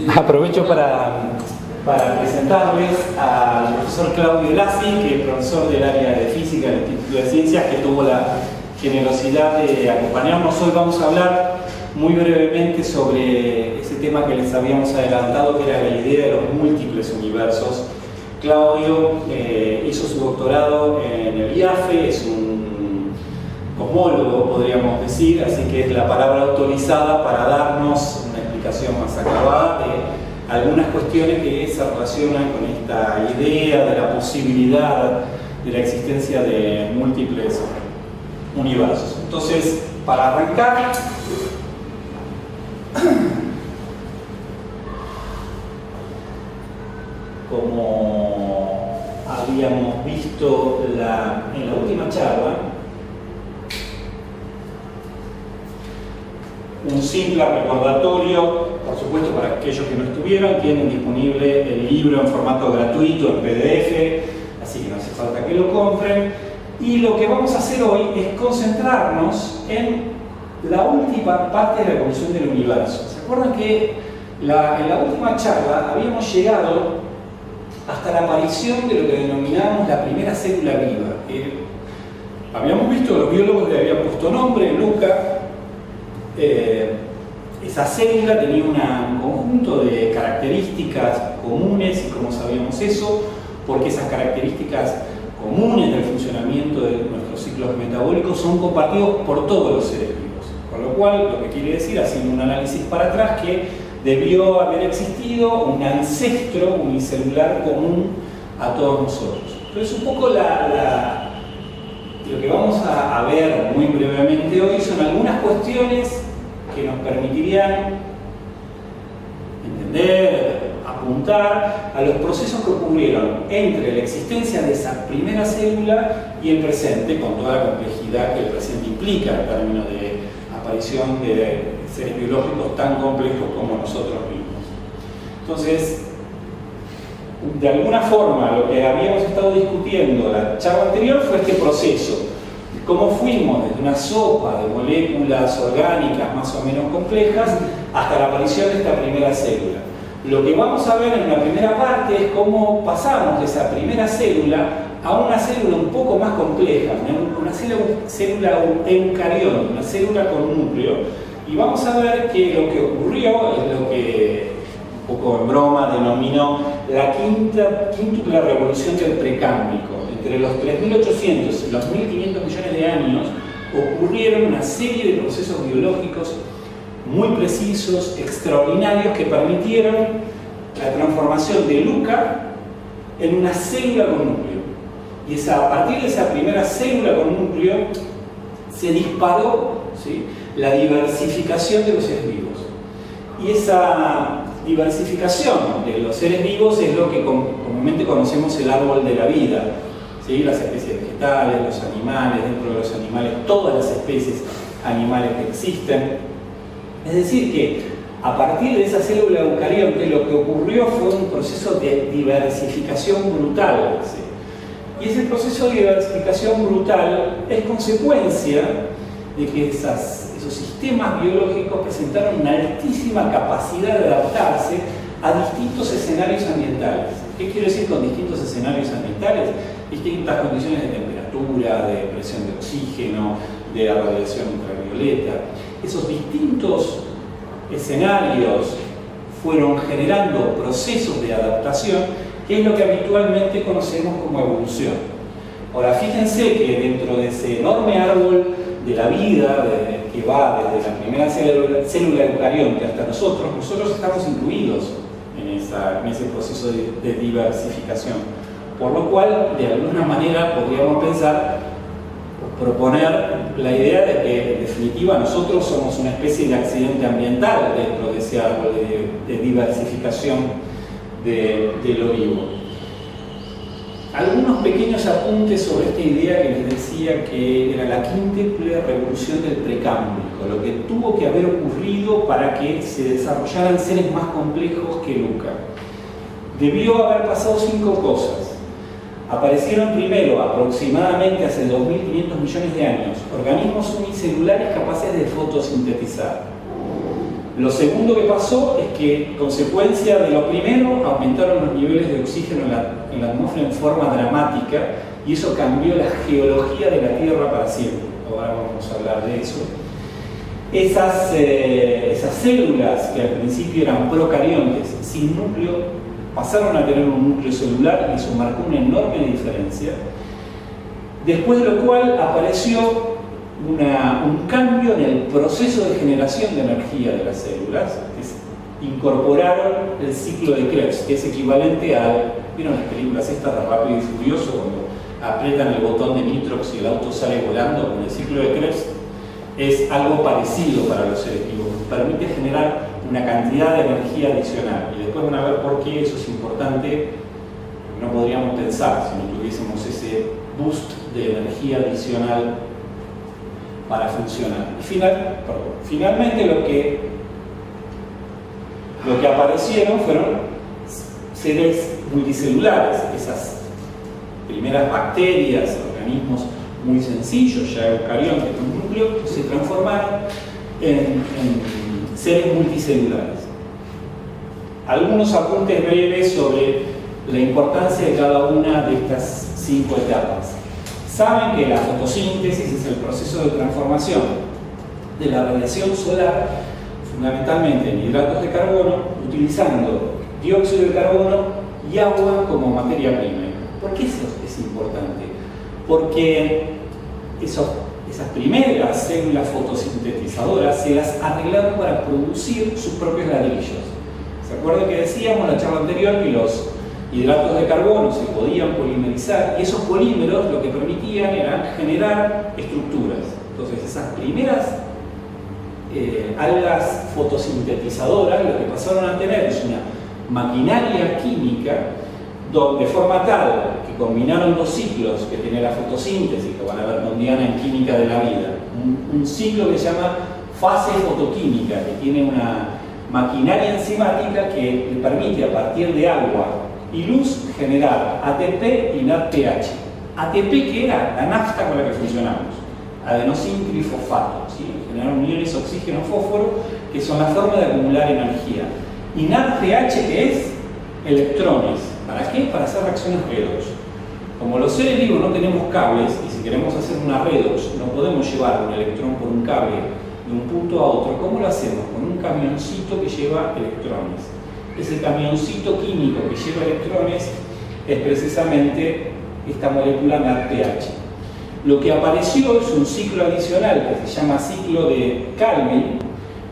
Aprovecho para presentarles al profesor Claudio Lassi, que es profesor del área de física del Instituto de Ciencias, que tuvo la generosidad de acompañarnos. Hoy vamos a hablar muy brevemente sobre ese tema que les habíamos adelantado, que era la idea de los múltiples universos. Claudio hizo su doctorado en el IAFE, es un cosmólogo, podríamos decir, así que es la palabra autorizada para darnos una explicación más acabada de algunas cuestiones que se relacionan con esta idea de la posibilidad de la existencia de múltiples universos. Entonces, para arrancar, como habíamos visto en la última charla, un simple recordatorio, por supuesto, para aquellos que no estuvieron, tienen disponible el libro en formato gratuito, en PDF, así que no hace falta que lo compren. Y lo que vamos a hacer hoy es concentrarnos en la última parte de la evolución del universo. ¿Se acuerdan que en la última charla habíamos llegado hasta la aparición de lo que denominamos la primera célula viva? Que habíamos visto que los biólogos le habían puesto nombre, Luca. Esa célula tenía un conjunto de características comunes. ¿Y cómo sabíamos eso? Porque esas características comunes del funcionamiento de nuestros ciclos metabólicos son compartidos por todos los seres vivos. Con lo cual, lo que quiere decir, haciendo un análisis para atrás, que debió haber existido un ancestro unicelular común a todos nosotros. Entonces, un poco lo que vamos a ver muy brevemente hoy son algunas cuestiones que nos permitirían entender, apuntar a los procesos que ocurrieron entre la existencia de esa primera célula y el presente, con toda la complejidad que el presente implica en términos de aparición de seres biológicos tan complejos como nosotros mismos. Entonces, de alguna forma, lo que habíamos estado discutiendo la charla anterior fue este proceso. Cómo fuimos desde una sopa de moléculas orgánicas más o menos complejas hasta la aparición de esta primera célula. Lo que vamos a ver en la primera parte es cómo pasamos de esa primera célula a una célula un poco más compleja, una célula eucariota, una célula con núcleo. Y vamos a ver que lo que ocurrió es lo que un poco en broma denominó la quíntupla revolución del precámbrico. Entre los 3.800 y los 1.500 millones de años ocurrieron una serie de procesos biológicos muy precisos, extraordinarios, que permitieron la transformación de Luca en una célula con núcleo. Y a partir de esa primera célula con núcleo se disparó, ¿sí?, la diversificación de los seres vivos. Y esa diversificación de los seres vivos es lo que comúnmente conocemos el árbol de la vida. ¿Sí? Las especies vegetales, los animales, dentro de los animales, todas las especies animales que existen. Es decir, que a partir de esa célula eucarionte lo que ocurrió fue un proceso de diversificación brutal. ¿Sí? Y ese proceso de diversificación brutal es consecuencia de que esos sistemas biológicos presentaron una altísima capacidad de adaptarse a distintos escenarios ambientales. ¿Qué quiero decir con distintos escenarios ambientales? Distintas condiciones de temperatura, de presión de oxígeno, de radiación ultravioleta. Esos distintos escenarios fueron generando procesos de adaptación, que es lo que habitualmente conocemos como evolución. Ahora, fíjense que dentro de ese enorme árbol de la vida, que va desde la primera célula eucarionte hasta nosotros estamos incluidos en ese proceso de diversificación. Por lo cual, de alguna manera, podríamos pensar, proponer la idea de que, en definitiva, nosotros somos una especie de accidente ambiental dentro de ese árbol de diversificación de lo vivo. Algunos pequeños apuntes sobre esta idea que les decía que era la quíntuple revolución del precámbrico, lo que tuvo que haber ocurrido para que se desarrollaran seres más complejos que Luca. Debió haber pasado 5 cosas. Aparecieron primero, aproximadamente hace 2.500 millones de años, organismos unicelulares capaces de fotosintetizar. Lo segundo que pasó es que, consecuencia de lo primero, aumentaron los niveles de oxígeno en la atmósfera en forma dramática, y eso cambió la geología de la Tierra para siempre. Ahora vamos a hablar de eso. Esas células que al principio eran procariontes, sin núcleo, pasaron a tener un núcleo celular, y eso marcó una enorme diferencia. Después de lo cual apareció un cambio en el proceso de generación de energía de las células, que incorporaron el ciclo de Krebs, que es equivalente al... ¿Vieron las películas estas de Rápido y Furioso, cuando aprietan el botón de nitrox y el auto sale volando? Con el ciclo de Krebs es algo parecido para los seres vivos, permite generar una cantidad de energía adicional, y después van a ver por qué eso es importante. No podríamos pensar si no tuviésemos ese boost de energía adicional para funcionar. Y finalmente lo que aparecieron fueron seres multicelulares, esas primeras bacterias, organismos muy sencillos, ya eucariontes con núcleo, se transformaron en seres multicelulares. Algunos apuntes breves sobre la importancia de cada una de estas 5 etapas. Saben que la fotosíntesis es el proceso de transformación de la radiación solar, fundamentalmente en hidratos de carbono, utilizando dióxido de carbono y agua como materia prima. ¿Por qué eso es importante? Porque esas primeras células fotosintetizadoras se las arreglaron para producir sus propios ladrillos. ¿Se acuerdan que decíamos en la charla anterior que los hidratos de carbono se podían polimerizar, y esos polímeros lo que permitían era generar estructuras? Entonces esas primeras algas fotosintetizadoras lo que pasaron a tener es una maquinaria química de forma tal que combinaron los ciclos que tiene la fotosíntesis, que van a ver con Diana en Química de la Vida, un ciclo que se llama fase fotoquímica, que tiene una maquinaria enzimática que le permite, a partir de agua y luz, generar ATP y NADPH. ATP, que era la nafta con la que funcionamos, adenosín trifosfato, ¿sí? Generaron iones oxígeno-fósforo, que son la forma de acumular energía. Y NADPH, que es electrones. ¿Para qué? Para hacer reacciones redox. Como los seres vivos no tenemos cables, y si queremos hacer una redox no podemos llevar un electrón por un cable de un punto a otro, ¿cómo lo hacemos? Con un camioncito que lleva electrones. Ese camioncito químico que lleva electrones es precisamente esta molécula NADPH. Lo que apareció es un ciclo adicional que se llama ciclo de Calvin,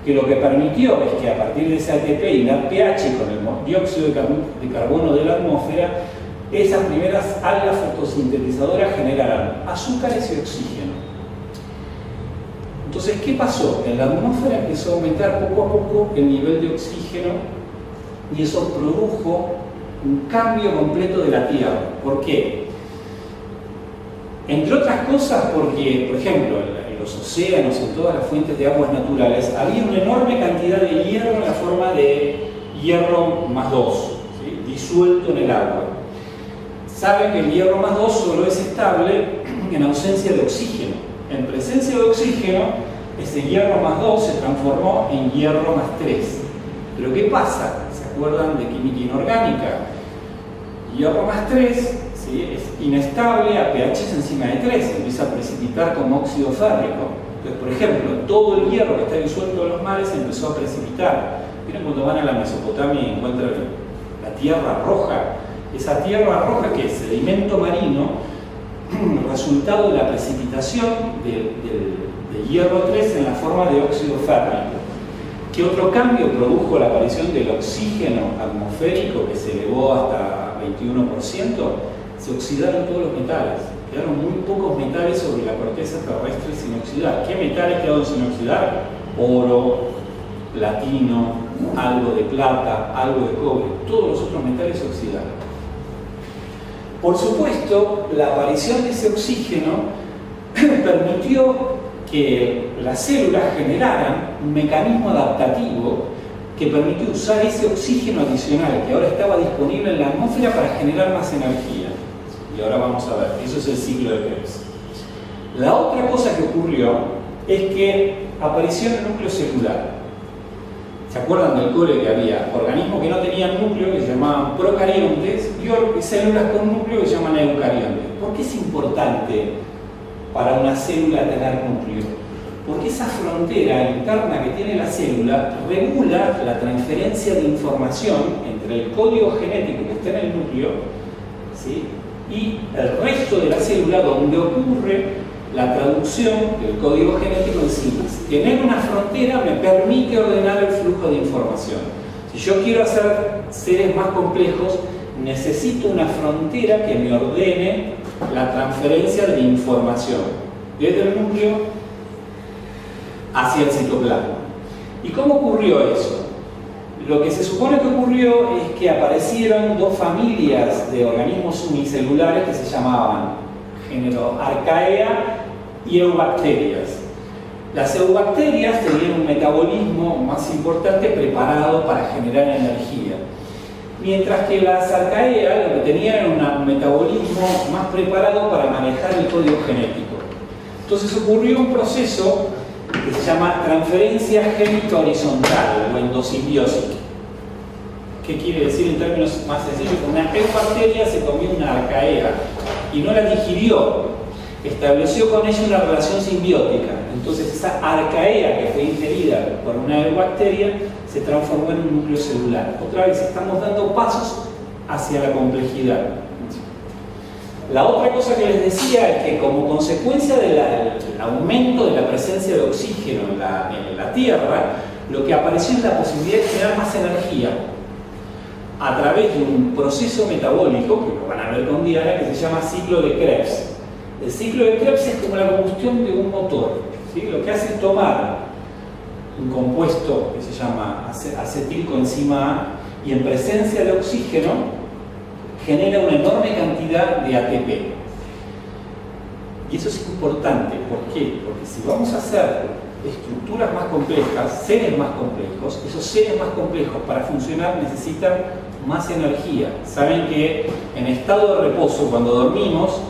que lo que permitió es que a partir de ese ATP y NADPH con el dióxido de carbono de la atmósfera, esas primeras algas fotosintetizadoras generaran azúcares y oxígeno. Entonces, ¿qué pasó? En la atmósfera empezó a aumentar poco a poco el nivel de oxígeno, y eso produjo un cambio completo de la Tierra. ¿Por qué? Entre otras cosas porque, por ejemplo, en los océanos, en todas las fuentes de aguas naturales, había una enorme cantidad de hierro en la forma de hierro más 2, ¿sí? Disuelto en el agua. Saben que el hierro más 2 solo es estable en ausencia de oxígeno. En presencia de oxígeno, ese hierro más 2 se transformó en hierro más 3. Pero ¿qué pasa? ¿Se acuerdan de química inorgánica? Hierro más 3, ¿sí? Es inestable a pH encima de 3, empieza a precipitar como óxido férrico. Entonces, por ejemplo, todo el hierro que está disuelto en los mares empezó a precipitar. ¿Vieron cuando van a la Mesopotamia y encuentran la tierra roja? Esa tierra roja, que es sedimento marino, resultado de la precipitación de hierro 3 en la forma de óxido férrico. ¿Qué otro cambio produjo la aparición del oxígeno atmosférico, que se elevó hasta 21%? Se oxidaron todos los metales. Quedaron muy pocos metales sobre la corteza terrestre sin oxidar. ¿Qué metales quedaron sin oxidar? Oro, platino, algo de plata, algo de cobre. Todos los otros metales se oxidaron. Por supuesto, la aparición de ese oxígeno permitió que las células generaran un mecanismo adaptativo que permitió usar ese oxígeno adicional que ahora estaba disponible en la atmósfera para generar más energía. Y ahora vamos a ver, eso es el ciclo de Krebs. La otra cosa que ocurrió es que apareció el núcleo celular. ¿Se acuerdan del cole que había organismos que no tenían núcleo, que se llamaban procariontes, y células con núcleo que se llaman eucariontes? ¿Por qué es importante para una célula tener núcleo? Porque esa frontera interna que tiene la célula regula la transferencia de información entre el código genético que está en el núcleo, ¿sí?, y el resto de la célula, donde ocurre la traducción del código genético en síntesis. Tener una frontera me permite ordenar el flujo de información. Si yo quiero hacer seres más complejos, necesito una frontera que me ordene la transferencia de información desde el núcleo hacia el citoplasma. ¿Y cómo ocurrió eso? Lo que se supone que ocurrió es que aparecieron dos familias de organismos unicelulares que se llamaban género Archaea y Eubacterias. Las eubacterias tenían un metabolismo más importante preparado para generar energía, mientras que las Archaea lo que tenían era un metabolismo más preparado para manejar el código genético. Entonces ocurrió un proceso que se llama transferencia génica horizontal o endosimbiosis. ¿Qué quiere decir en términos más sencillos? Una eubacteria se comió una arcaea y no la digirió, estableció con ella una relación simbiótica. Entonces esa arcaea que fue ingerida por una eubacteria se transformó en un núcleo celular. Otra vez estamos dando pasos hacia la complejidad. La otra cosa que les decía es que como consecuencia del aumento de la presencia de oxígeno en la Tierra, lo que apareció es la posibilidad de generar más energía a través de un proceso metabólico, que lo van a ver con Diana, que se llama ciclo de Krebs. El ciclo de Krebs es como la combustión de un motor, ¿sí? Lo que hace es tomar un compuesto que se llama acetilcoenzima A y en presencia de oxígeno genera una enorme cantidad de ATP. Y eso es importante. ¿Por qué? Porque si vamos a hacer estructuras más complejas, seres más complejos, esos seres más complejos para funcionar necesitan más energía. Saben que en estado de reposo, cuando dormimos,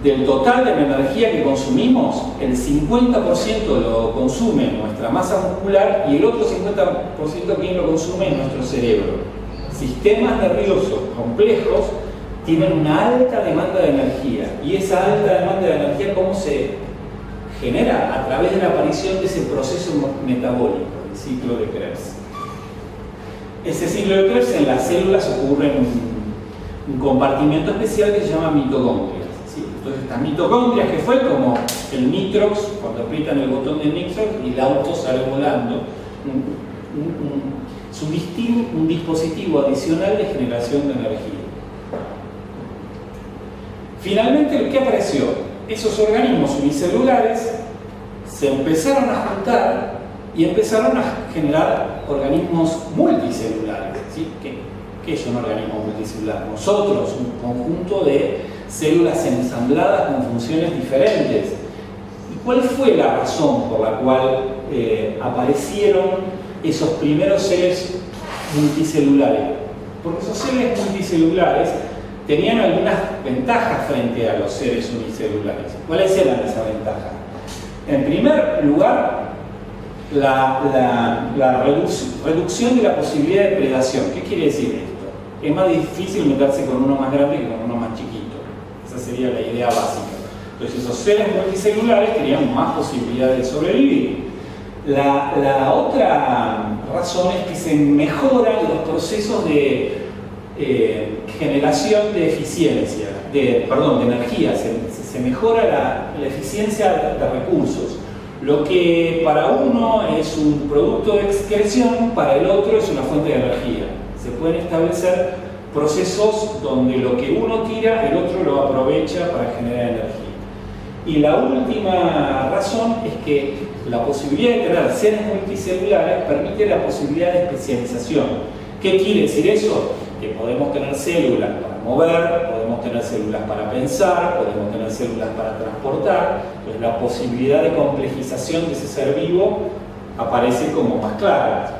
del total de la energía que consumimos, el 50% lo consume nuestra masa muscular y el otro 50% ¿quién lo consume? En nuestro cerebro. Sistemas nerviosos complejos tienen una alta demanda de energía, y esa alta demanda de energía, ¿cómo se genera? A través de la aparición de ese proceso metabólico, el ciclo de Krebs. Ese ciclo de Krebs en las células ocurre en un compartimento especial que se llama mitocondrias, ¿sí? Entonces estas mitocondrias, que fue como el nitrox, cuando aprietan el botón de nitrox y el auto sale volando, es un dispositivo adicional de generación de energía. Finalmente, ¿qué apareció? Esos organismos unicelulares se empezaron a juntar y empezaron a generar organismos multicelulares, ¿sí? ¿Qué es un organismo multicelular? Nosotros, un conjunto de células ensambladas con funciones diferentes. ¿Y cuál fue la razón por la cual aparecieron esos primeros seres multicelulares? Porque esos seres multicelulares tenían algunas ventajas frente a los seres unicelulares. ¿Cuáles eran esas ventajas? En primer lugar, la reducción de la posibilidad de predación. ¿Qué quiere decir esto? Es más difícil meterse con uno más grande que con uno más chiquito. Esa sería la idea básica. Entonces esos seres multicelulares tenían más posibilidades de sobrevivir. La otra razón es que se mejoran los procesos de generación de eficiencia, de energía, se mejora la eficiencia de recursos. Lo que para uno es un producto de excreción, para el otro es una fuente de energía. Se pueden establecer procesos donde lo que uno tira, el otro lo aprovecha para generar energía. Y la última razón es que la posibilidad de tener seres multicelulares permite la posibilidad de especialización. ¿Qué quiere decir eso? Que podemos tener células para mover, podemos tener células para pensar, podemos tener células para transportar. Entonces la posibilidad de complejización de ese ser vivo aparece como más clara.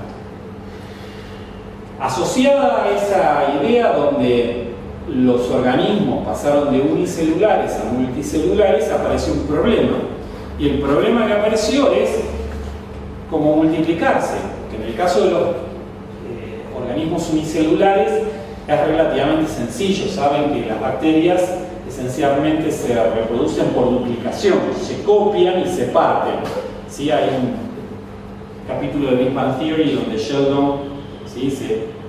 Asociada a esa idea donde los organismos pasaron de unicelulares a multicelulares, apareció un problema. Y el problema que apareció es cómo multiplicarse. Que en el caso de los organismos unicelulares es relativamente sencillo. Saben que las bacterias esencialmente se reproducen por duplicación, se copian y se parten. ¿Sí? Hay un capítulo de Big Bang Theory donde Sheldon, ¿sí?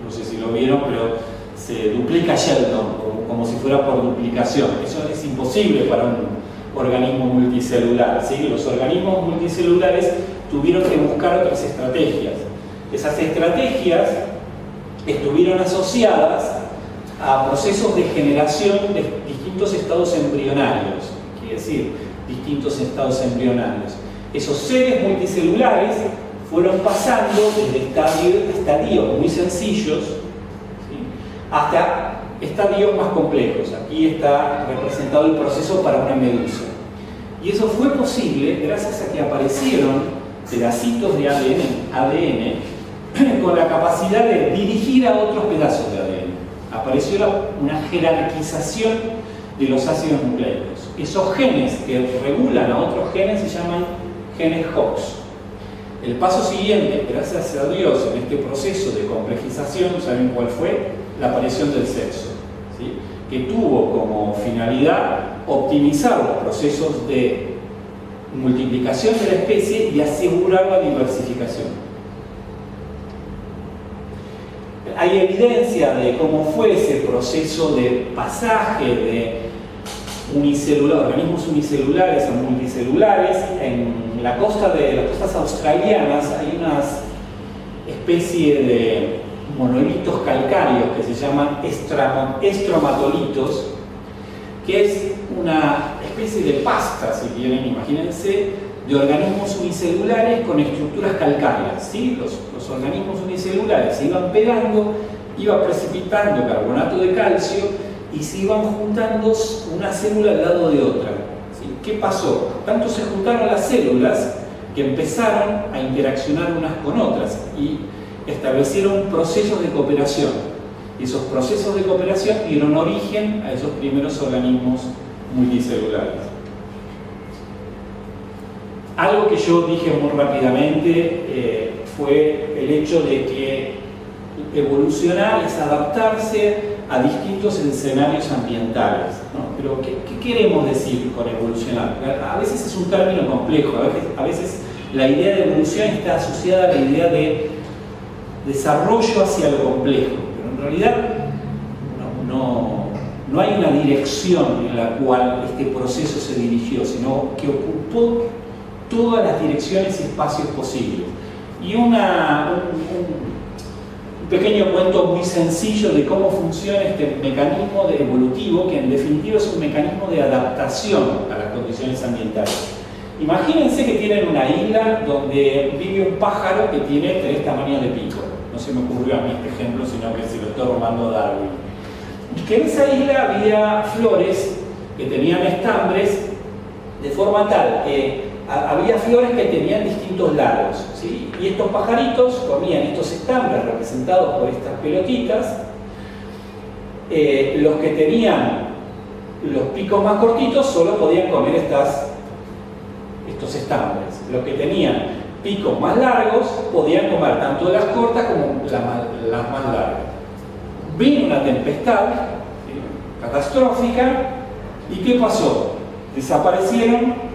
No sé si lo vieron, pero se duplica Sheldon como si fuera por duplicación. Eso es imposible para un organismo multicelular, ¿sí? Los organismos multicelulares tuvieron que buscar otras estrategias. Esas estrategias estuvieron asociadas a procesos de generación de distintos estados embrionarios, quiere decir, distintos estados embrionarios. Esos seres multicelulares fueron pasando desde estadios muy sencillos, ¿sí? Hasta estadios más complejos. Aquí está representado el proceso para una medusa. Y eso fue posible gracias a que aparecieron pedacitos de ADN con la capacidad de dirigir a otros pedazos de ADN. Apareció una jerarquización de los ácidos nucleicos. Esos genes que regulan a otros genes se llaman genes Hox. El paso siguiente, gracias a Dios, en este proceso de complejización, ¿saben cuál fue? La aparición del sexo, ¿sí? Que tuvo como finalidad optimizar los procesos de multiplicación de la especie y asegurar la diversificación. Hay evidencia de cómo fue ese proceso de pasaje de organismos unicelulares a multicelulares. En las costas australianas hay una especie de monolitos calcáreos que se llaman estromatolitos, que es una especie de pasta, si quieren, imagínense, de organismos unicelulares con estructuras calcáreas, ¿sí? Los organismos unicelulares se iban pegando, iba precipitando carbonato de calcio y se iban juntando una célula al lado de otra, ¿sí? ¿Qué pasó? Tanto se juntaron las células que empezaron a interaccionar unas con otras y establecieron procesos de cooperación. Y esos procesos de cooperación dieron origen a esos primeros organismos multicelulares. Algo que yo dije muy rápidamente fue el hecho de que evolucionar es adaptarse a distintos escenarios ambientales, ¿no? Pero ¿qué queremos decir con evolucionar? A veces es un término complejo, a veces la idea de evolución está asociada a la idea de desarrollo hacia lo complejo, pero en realidad no hay una dirección en la cual este proceso se dirigió, sino que ocupó todas las direcciones y espacios posibles. Y un pequeño cuento muy sencillo de cómo funciona este mecanismo evolutivo, que en definitiva es un mecanismo de adaptación a las condiciones ambientales. Imagínense que tienen una isla donde vive un pájaro que tiene 3 tamaños de pico. No se me ocurrió a mí este ejemplo, sino que se lo estoy robando a Darwin. Y que en esa isla había flores que tenían estambres de forma tal que había flores que tenían distintos largos, ¿sí? Y estos pajaritos comían estos estambres representados por estas pelotitas. Los que tenían los picos más cortitos solo podían comer estos estambres. Los que tenían picos más largos podían comer tanto de las cortas como las más largas. Vino una tempestad, ¿sí?, catastrófica, y ¿qué pasó? Desaparecieron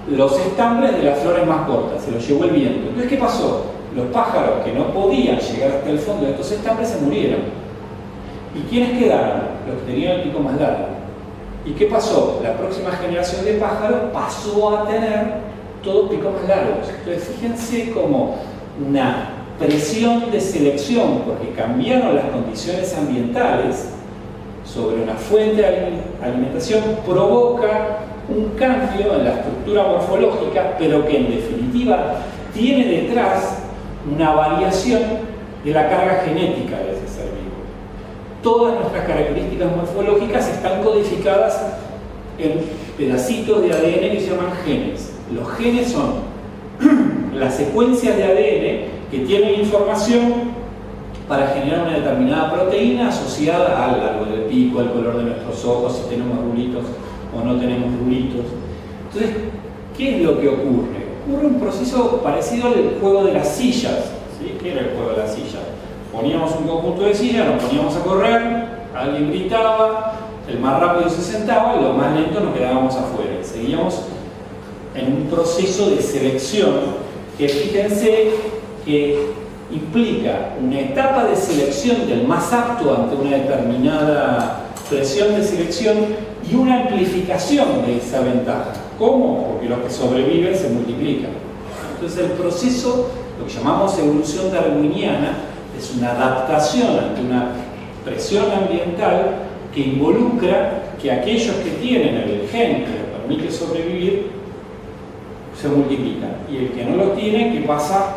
los estambres de las flores más cortas, se los llevó el viento. Entonces, ¿qué pasó? Los pájaros que no podían llegar hasta el fondo de estos estambres se murieron. ¿Y quiénes quedaron? Los que tenían el pico más largo. ¿Y qué pasó? La próxima generación de pájaros pasó a tener todos picos más largos. Entonces, fíjense como una presión de selección, porque cambiaron las condiciones ambientales sobre una fuente de alimentación, provoca un cambio en la estructura morfológica, pero que en definitiva tiene detrás una variación de la carga genética de ese ser vivo. Todas nuestras características morfológicas están codificadas en pedacitos de ADN que se llaman genes. Los genes son las secuencias de ADN que tienen información para generar una determinada proteína asociada al largo del pico, al color de nuestros ojos, si tenemos rulitos o no tenemos rulitos. Entonces, ¿qué es lo que ocurre? Ocurre un proceso parecido al juego de las sillas, ¿sí? ¿sí? ¿Qué era el juego de la silla? Poníamos un conjunto de sillas, nos poníamos a correr, alguien gritaba, el más rápido se sentaba y los más lentos nos quedábamos afuera. Seguíamos en un proceso de selección que, fíjense, que implica una etapa de selección del más apto ante una determinada presión de selección y una amplificación de esa ventaja. ¿Cómo? Porque los que sobreviven se multiplican. Entonces el proceso, lo que llamamos evolución darwiniana, es una adaptación ante una presión ambiental que involucra que aquellos que tienen el gen que les permite sobrevivir se multiplican y el que no lo tiene, ¿qué pasa?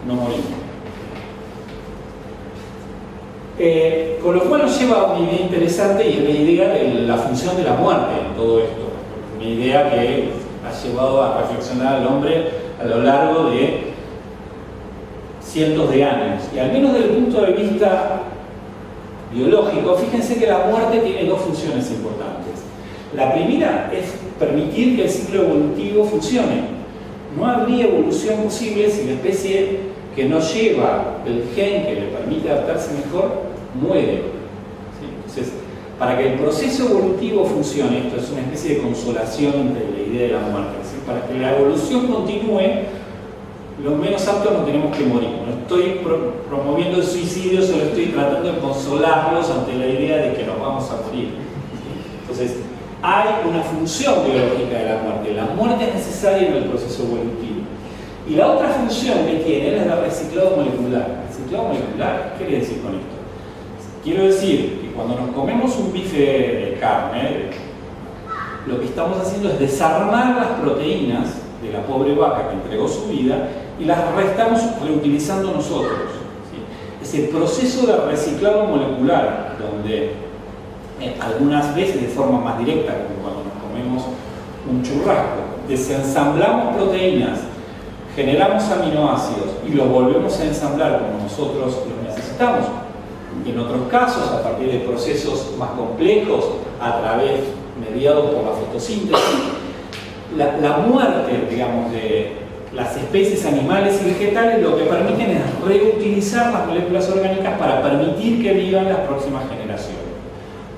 No morimos. Con lo cual nos lleva a una idea interesante y es la idea de la función de la muerte en todo esto. Una idea que ha llevado a reflexionar al hombre a lo largo de cientos de años. Y al menos desde el punto de vista biológico, fíjense que la muerte tiene dos funciones importantes. La primera es permitir que el ciclo evolutivo funcione. No habría evolución posible si la especie que no lleva el gen que le permite adaptarse mejor muere. ¿Sí? Entonces, para que el proceso evolutivo funcione, esto es una especie de consolación entre la idea de la muerte. ¿Sí? Para que la evolución continúe, los menos aptos no tenemos que morir. No estoy promoviendo el suicidio, solo estoy tratando de consolarlos ante la idea de que nos vamos a morir. ¿Sí? Entonces, hay una función biológica de la muerte. La muerte es necesaria en el proceso evolutivo. Y la otra función que tiene es la de reciclado molecular. ¿Reciclado molecular? ¿Qué quiere decir con esto? Quiero decir que cuando nos comemos un bife de carne, lo que estamos haciendo es desarmar las proteínas de la pobre vaca que entregó su vida y las estamos reutilizando nosotros. ¿Sí? Ese proceso de reciclado molecular, donde algunas veces de forma más directa, como cuando nos comemos un churrasco, desensamblamos proteínas, generamos aminoácidos y los volvemos a ensamblar como nosotros los necesitamos. Y en otros casos, a partir de procesos más complejos, a través, mediados por la fotosíntesis, la muerte, digamos, de las especies animales y vegetales lo que permiten es reutilizar las moléculas orgánicas para permitir que vivan las próximas generaciones.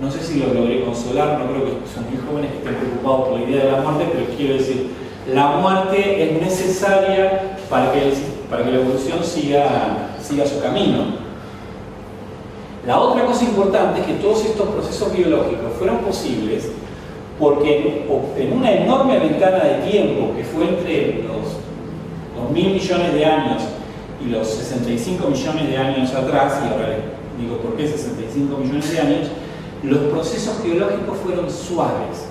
No sé si los logré consolar, no creo que son muy jóvenes que estén preocupados por la idea de la muerte, pero quiero decir, la muerte es necesaria para que la evolución siga su camino. La otra cosa importante es que todos estos procesos biológicos fueron posibles porque en una enorme ventana de tiempo que fue entre los 2.000 millones de años y los 65 millones de años atrás, y ahora les digo por qué 65 millones de años, los procesos geológicos fueron suaves.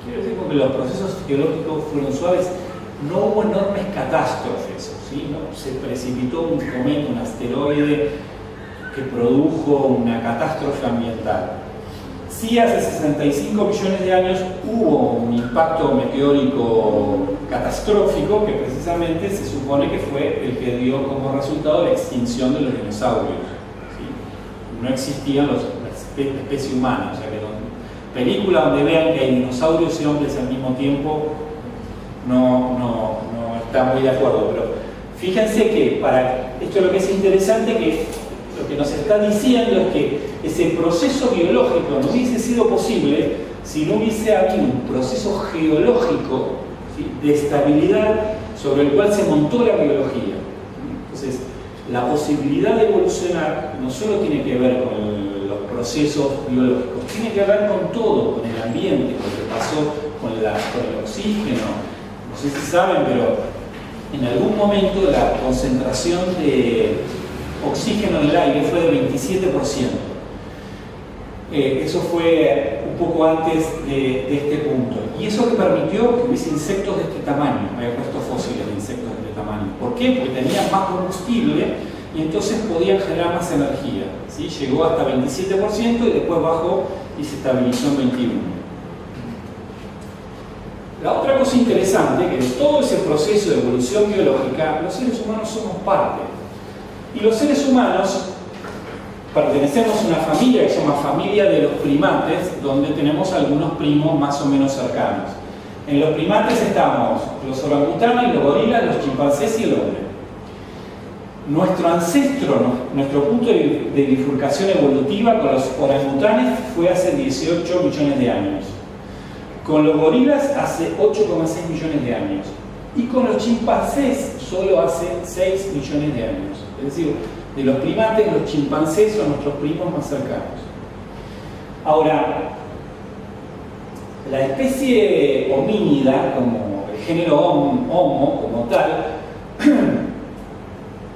Quiero decir, porque los procesos geológicos fueron suaves, no hubo enormes catástrofes, ¿sí? No se precipitó un cometa, un asteroide que produjo una catástrofe ambiental. Sí, hace 65 millones de años hubo un impacto meteórico catastrófico que precisamente se supone que fue el que dio como resultado la extinción de los dinosaurios. ¿Sí? No existían la especie humana, o sea que película donde vean que hay dinosaurios y hombres al mismo tiempo no está muy de acuerdo, pero fíjense que para esto lo que es interesante que lo que nos está diciendo es que ese proceso biológico no hubiese sido posible si no hubiese habido un proceso geológico, ¿sí?, de estabilidad sobre el cual se montó la biología. Entonces, la posibilidad de evolucionar no solo tiene que ver con los procesos biológicos, tiene que ver con todo, con el ambiente, con lo que pasó con el oxígeno. No sé si saben, pero en algún momento la concentración de oxígeno en el aire fue de 27%. Eso fue un poco antes de este punto. Y eso que permitió que hubiese insectos de este tamaño. Había puesto fósiles de insectos de este tamaño. ¿Por qué? Porque tenían más combustible y entonces podían generar más energía. ¿Sí? Llegó hasta 27% y después bajó y se estabilizó en 21%. La otra cosa interesante es que de todo ese proceso de evolución biológica, los seres humanos somos parte. Y los seres humanos pertenecemos a una familia que se llama familia de los primates, donde tenemos algunos primos más o menos cercanos. En los primates estamos los orangutanes, los gorilas, los chimpancés y el hombre. Nuestro ancestro, nuestro punto de bifurcación evolutiva con los orangutanes fue hace 18 millones de años. Con los gorilas hace 8,6 millones de años. Y con los chimpancés solo hace 6 millones de años. Es decir, de los primates, los chimpancés son nuestros primos más cercanos. Ahora, la especie homínida, como el género Homo como tal,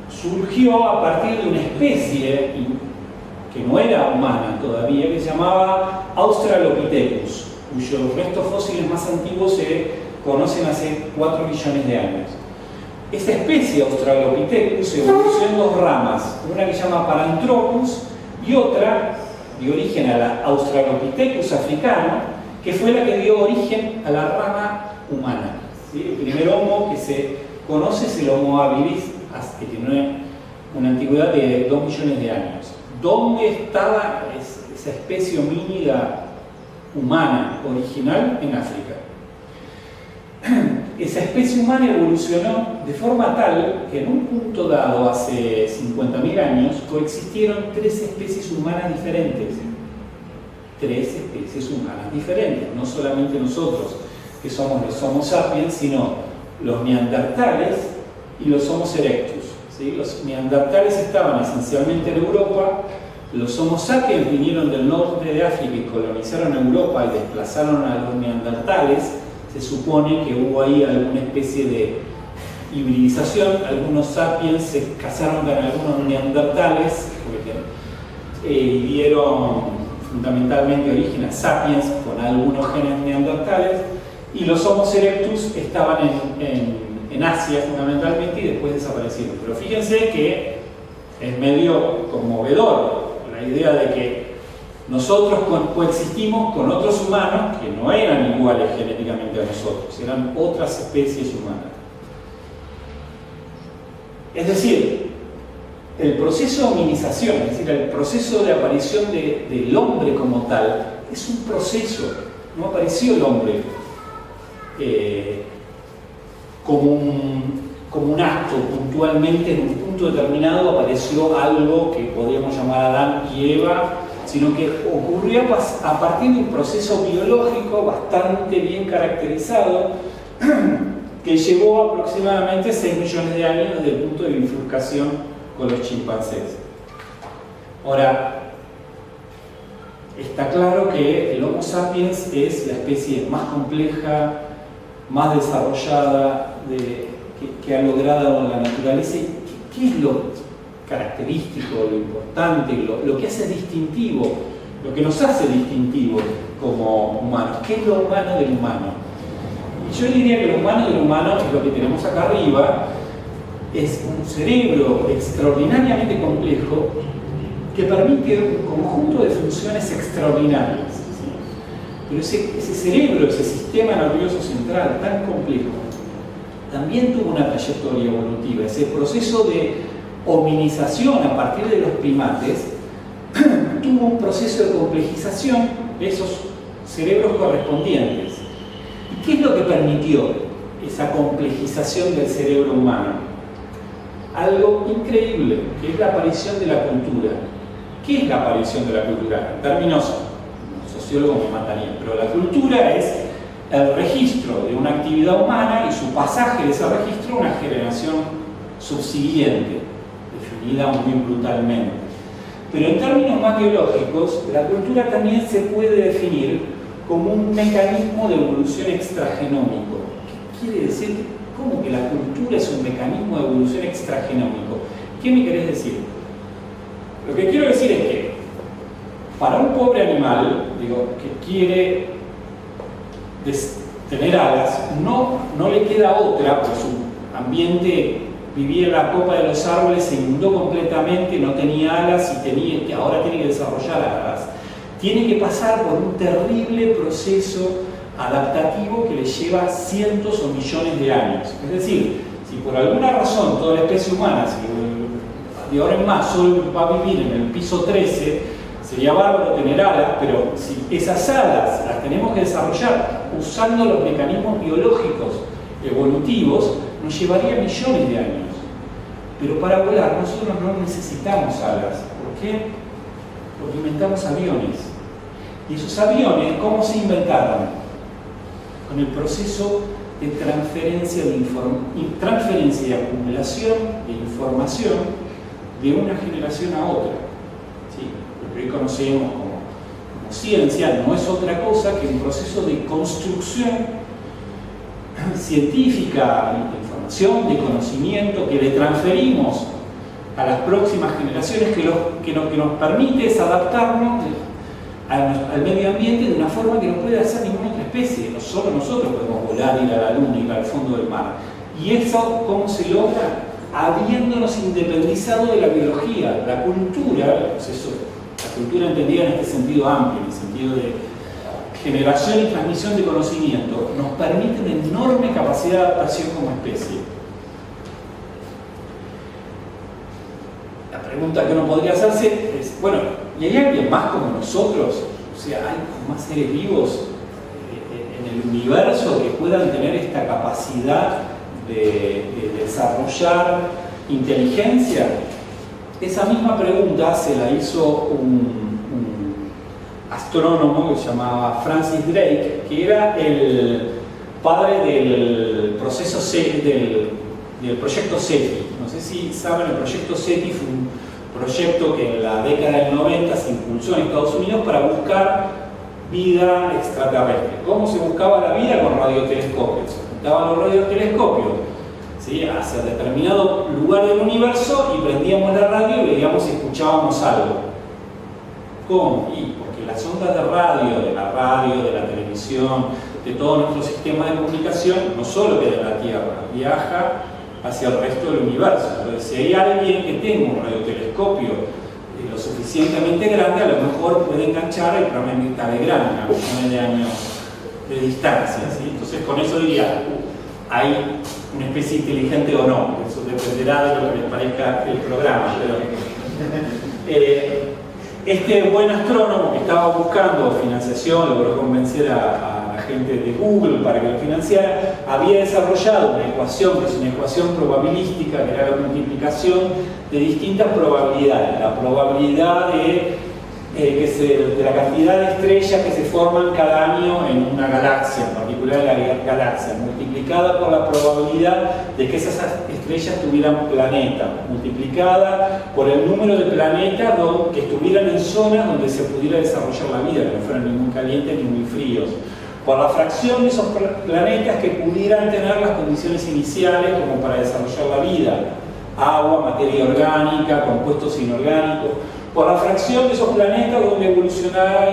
surgió a partir de una especie que no era humana todavía, que se llamaba Australopithecus, cuyos restos fósiles más antiguos se conocen hace 4 millones de años. Esta especie Australopithecus evolucionó en dos ramas, una que se llama Paranthropus y otra dio origen a la Australopithecus africano, que fue la que dio origen a la rama humana. ¿Sí? El primer Homo que se conoce es el Homo habilis, que tiene una antigüedad de 2 millones de años. ¿Dónde estaba esa especie homínida humana original? En África. Esa especie humana evolucionó de forma tal que en un punto dado, hace 50.000 años, coexistieron 3 especies humanas diferentes. 3 especies humanas diferentes, no solamente nosotros, que somos los Homo sapiens, sino los neandertales y los Homo erectus. ¿Sí? Los neandertales estaban esencialmente en Europa, los Homo sapiens vinieron del norte de África y colonizaron Europa y desplazaron a los neandertales. Se supone que hubo ahí alguna especie de hibridización, algunos sapiens se casaron con algunos neandertales y dieron fundamentalmente origen a sapiens con algunos genes neandertales, y los Homo erectus estaban en Asia fundamentalmente y después desaparecieron. Pero fíjense que es medio conmovedor la idea de que nosotros coexistimos con otros humanos que no eran iguales genéticamente a nosotros, eran otras especies humanas. Es decir, el proceso de hominización, es decir, el proceso de aparición del hombre como tal, es un proceso. No apareció el hombre como un acto puntualmente, en un punto determinado apareció algo que podríamos llamar Adán y Eva, sino que ocurrió a partir de un proceso biológico bastante bien caracterizado que llevó aproximadamente 6 millones de años desde el punto de bifurcación con los chimpancés. Ahora, está claro que el Homo sapiens es la especie más compleja, más desarrollada que ha logrado la naturaleza. ¿Qué es lo característico, lo importante, lo que hace distintivo, lo que nos hace distintivos como humanos? ¿Qué es lo humano del humano? Y yo diría que lo humano del humano es lo que tenemos acá arriba, es un cerebro extraordinariamente complejo que permite un conjunto de funciones extraordinarias. Pero ese cerebro, ese sistema nervioso central tan complejo, también tuvo una trayectoria evolutiva. Ese proceso de hominización a partir de los primates tuvo un proceso de complejización de esos cerebros correspondientes. ¿Y qué es lo que permitió esa complejización del cerebro humano? Algo increíble, que es la aparición de la cultura. ¿Qué es la aparición de la cultura? En términos, sociólogos me matarían, pero la cultura es el registro de una actividad humana y su pasaje de ese registro a una generación subsiguiente, definida muy brutalmente. Pero en términos más biológicos, la cultura también se puede definir como un mecanismo de evolución extragenómico. ¿Qué quiere decir? ¿Cómo que la cultura es un mecanismo de evolución extragenómico? ¿Qué me querés decir? Lo que quiero decir es que para un pobre animal, que quiere tener alas, no le queda otra, pues su ambiente vivía en la copa de los árboles, se inundó completamente, no tenía alas y ahora tiene que desarrollar alas. Tiene que pasar por un terrible proceso adaptativo que le lleva cientos o millones de años. Es decir, si por alguna razón toda la especie humana, si de ahora en más solo va a vivir en el piso 13, sería bárbaro tener alas, pero si esas alas las tenemos que desarrollar usando los mecanismos biológicos evolutivos, nos llevaría millones de años. Pero para volar nosotros no necesitamos alas. ¿Por qué? Porque inventamos aviones. Y esos aviones, ¿cómo se inventaron? Con el proceso de transferencia y acumulación de información de una generación a otra. ¿Sí? Lo que hoy conocemos como ciencia no es otra cosa que un proceso de construcción científica, de información, de conocimiento que le transferimos a las próximas generaciones, que lo que nos permite es adaptarnos al medio ambiente de una forma que no puede hacer ninguna otra especie. No solo nosotros podemos volar, ir a la luna, ir al fondo del mar. ¿Y eso cómo se logra? Habiéndonos independizado de la biología. La cultura, la cultura entendida en este sentido amplio, en el sentido de generación y transmisión de conocimiento, nos permite una enorme capacidad de adaptación como especie. La pregunta que uno podría hacerse es, bueno, ¿y hay alguien más como nosotros? O sea, ¿hay más seres vivos en el universo que puedan tener esta capacidad de desarrollar inteligencia? Esa misma pregunta se la hizo un astrónomo que se llamaba Francis Drake, que era el padre del proceso del proyecto SETI. No sé si saben, el proyecto SETI fue un proyecto que en la década del 90 se impulsó en Estados Unidos para buscar vida extraterrestre. ¿Cómo se buscaba la vida? Con radiotelescopios. Se juntaban los radiotelescopios, ¿sí?, hacia determinado lugar del universo y prendíamos la radio y veíamos y escuchábamos algo. ¿Cómo? Y porque las ondas de radio, de la televisión, de todo nuestro sistema de comunicación, no solo queda en la Tierra, viaja hacia el resto del universo. Entonces, si hay alguien que tenga un radiotelescopio lo suficientemente grande, a lo mejor puede enganchar el planeta de Granja, a millones de años de distancia, ¿sí? Entonces, con eso diría, ¿hay una especie inteligente o no? Eso dependerá de lo que les parezca el programa. Pero, este buen astrónomo que estaba buscando financiación, logró convencer a la gente de Google para que lo financiara, había desarrollado una ecuación, que es una ecuación probabilística, que era la multiplicación de distintas probabilidades. La probabilidad de la cantidad de estrellas que se forman cada año en una galaxia, en particular la galaxia, multiplicada por la probabilidad de que esas estrellas tuvieran planeta, multiplicada por el número de planetas que estuvieran en zonas donde se pudiera desarrollar la vida, que no fueran ni muy calientes ni muy fríos, por la fracción de esos planetas que pudieran tener las condiciones iniciales como para desarrollar la vida, agua, materia orgánica, compuestos inorgánicos, por la fracción de esos planetas donde evolucionara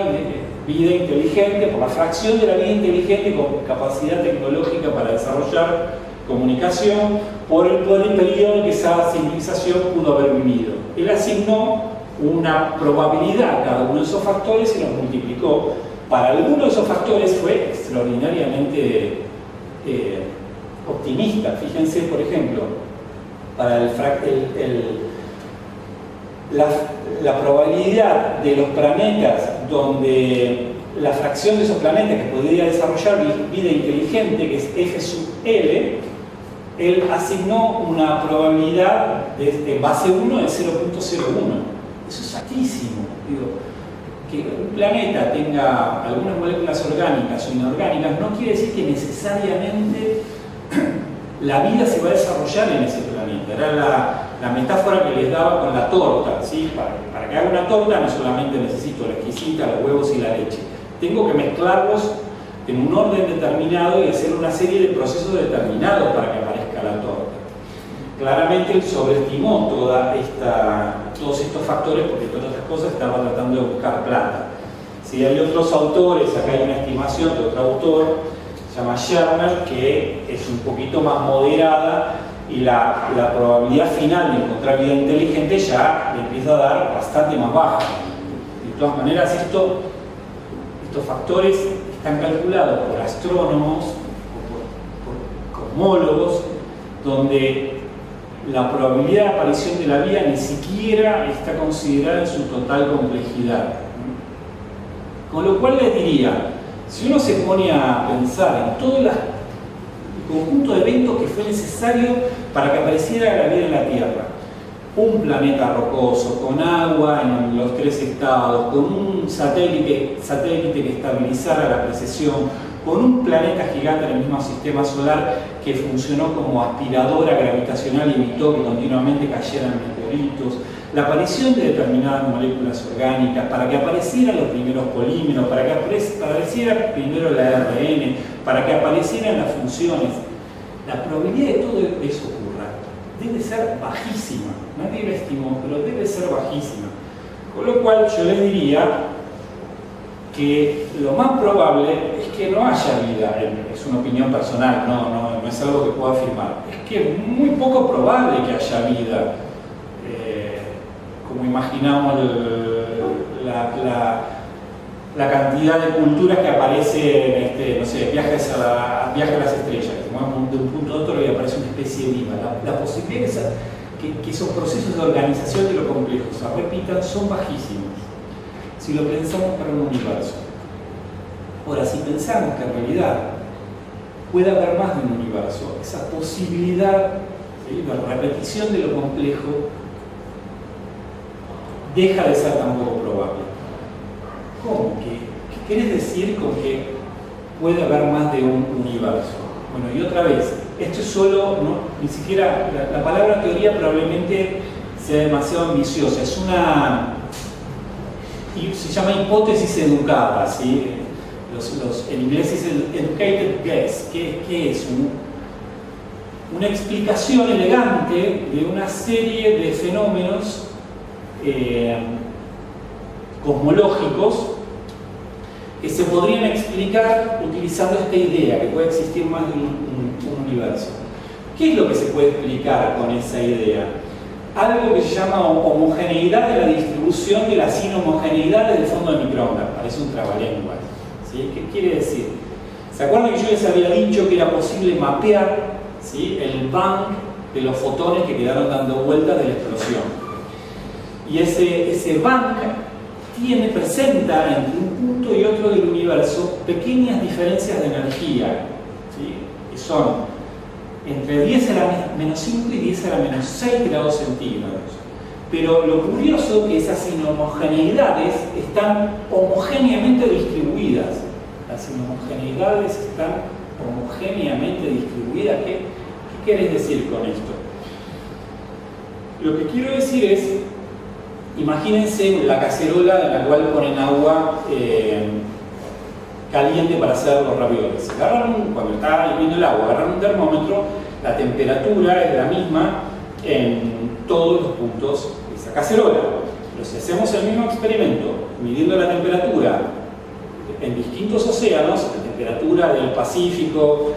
vida inteligente, por la fracción de la vida inteligente con capacidad tecnológica para desarrollar comunicación, por el periodo en que esa civilización pudo haber vivido. Él asignó una probabilidad a cada uno de esos factores y los multiplicó. Para algunos de esos factores fue extraordinariamente optimista. Fíjense, por ejemplo, para la probabilidad de los planetas donde la fracción de esos planetas que podría desarrollar vida inteligente, que es F sub L, él asignó una probabilidad de base 1 de 0.01. Eso es altísimo. Digo, que un planeta tenga algunas moléculas orgánicas o inorgánicas no quiere decir que necesariamente la vida se va a desarrollar en ese planeta. Era la metáfora que les daba con la torta, ¿sí? Para que haga una torta no solamente necesito la exquisita, los huevos y la leche. Tengo que mezclarlos en un orden determinado y hacer una serie de procesos determinados para que aparezca la torta. Claramente él sobreestimó todos estos factores porque todas estas cosas estaba tratando de buscar plata. Si hay otros autores, acá hay una estimación de otro autor, se llama Shermer, que es un poquito más moderada y la probabilidad final de encontrar vida inteligente ya le empieza a dar bastante más baja. De todas maneras, estos factores están calculados por astrónomos o por cosmólogos, donde la probabilidad de aparición de la vida ni siquiera está considerada en su total complejidad. Con lo cual les diría, si uno se pone a pensar en todo el conjunto de eventos que fue necesario para que apareciera la vida en la Tierra, un planeta rocoso, con agua en los 3 estados, con un satélite que estabilizara la precesión, con un planeta gigante en el mismo sistema solar que funcionó como aspiradora gravitacional y evitó que continuamente cayeran meteoritos, la aparición de determinadas moléculas orgánicas, para que aparecieran los primeros polímeros, para que apareciera primero la ARN, para que aparecieran las funciones. La probabilidad de todo eso ocurra debe ser bajísima. Nadie lo estimó, pero debe ser bajísima. Con lo cual yo les diría que lo más probable es que no haya vida. Es una opinión personal, no es algo que pueda afirmar. Es que es muy poco probable que haya vida. Como imaginamos la cantidad de culturas que aparece en no sé, viajes a las estrellas, que vamos de un punto a otro y aparece una especie de vida. La posibilidad que esos procesos de organización de lo complejo se repitan son bajísimos, si lo pensamos para un universo. Ahora, si pensamos que en realidad puede haber más de un universo, esa posibilidad, ¿sí?, de repetición de lo complejo deja de ser tan poco probable. ¿Cómo? ¿Qué querés decir con que puede haber más de un universo? Bueno, y otra vez, esto es solo, ni siquiera, la palabra teoría probablemente sea demasiado ambiciosa, se llama hipótesis educada, ¿sí? En inglés es el educated guess. ¿Qué es? Una explicación elegante de una serie de fenómenos cosmológicos que se podrían explicar utilizando esta idea que puede existir más de un universo. ¿Qué es lo que se puede explicar con esa idea? Algo que se llama homogeneidad de la distribución de las inhomogeneidades del fondo de microondas. Parece un trabalenguas, ¿sí? ¿Qué quiere decir? ¿Se acuerdan que yo les había dicho que era posible mapear, ¿sí?, el bank de los fotones que quedaron dando vueltas de la explosión? Y ese bank presenta entre un punto y otro del universo pequeñas diferencias de energía, ¿sí?, que son entre 10 a la menos 5 y 10 a la menos 6 grados centígrados. Pero lo curioso es que esas inhomogeneidades están homogéneamente distribuidas. Las inhomogeneidades están homogéneamente distribuidas. ¿Qué querés decir con esto? Lo que quiero decir es, imagínense la cacerola en la cual ponen agua caliente para hacer los ravioles. Cuando está hirviendo el agua, agarran un termómetro, la temperatura es la misma en todos los puntos de esa cacerola. Pero si hacemos el mismo experimento, midiendo la temperatura en distintos océanos, la temperatura del Pacífico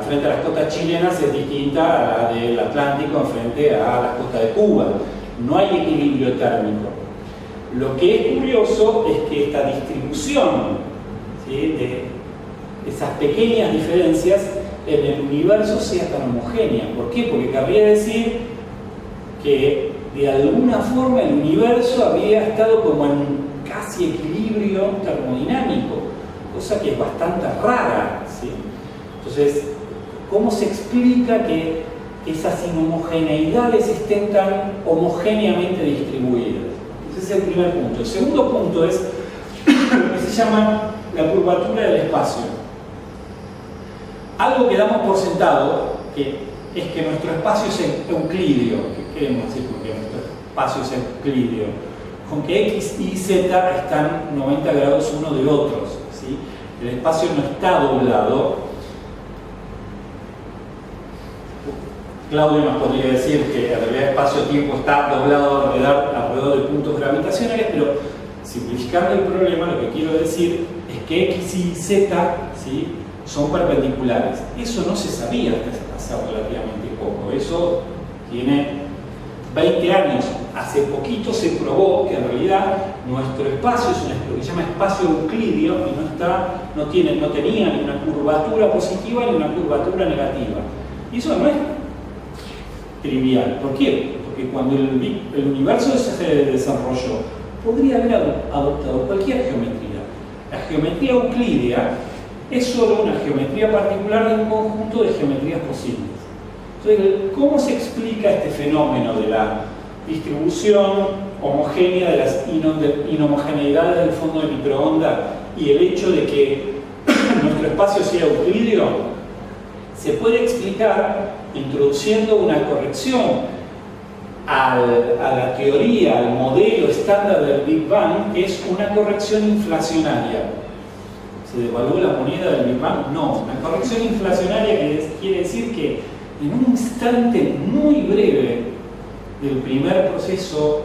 frente a las costas chilenas es distinta a la del Atlántico frente a las costas de Cuba. No hay equilibrio térmico. Lo que es curioso es que esta distribución, ¿sí?, de esas pequeñas diferencias en el universo sea tan homogénea. ¿Por qué? Porque querría decir que de alguna forma el universo había estado como en casi equilibrio termodinámico, cosa que es bastante rara, ¿sí? Entonces, ¿cómo se explica que esas inhomogeneidades estén tan homogéneamente distribuidas? Ese es el primer punto. El segundo punto es lo que se llama la curvatura del espacio. Algo que damos por sentado es que nuestro espacio es euclídeo. ¿Qué queremos decir con que nuestro espacio es euclídeo? Con que X y Z están 90 grados uno de otros, ¿sí? El espacio no está doblado. Claudio nos podría decir que en realidad espacio-tiempo está doblado alrededor de puntos gravitacionales, pero simplificando el problema, lo que quiero decir es que X y Z, ¿sí?, son perpendiculares. Eso no se sabía hasta hace relativamente poco. Eso tiene 20 años. Hace poquito se probó que en realidad nuestro espacio es lo que se llama espacio euclídeo y no tenía ni una curvatura positiva ni una curvatura negativa. Y eso no es trivial. ¿Por qué? Porque cuando el universo se desarrolló, podría haber adoptado cualquier geometría. La geometría euclídea es solo una geometría particular de un conjunto de geometrías posibles. Entonces, ¿cómo se explica este fenómeno de la distribución homogénea de las inhomogeneidades del fondo de microondas y el hecho de que nuestro espacio sea euclídeo? Se puede explicar introduciendo una corrección a la teoría, al modelo estándar del Big Bang, que es una corrección inflacionaria. ¿Se devaluó la moneda del Big Bang? No, una corrección inflacionaria quiere decir que en un instante muy breve del primer proceso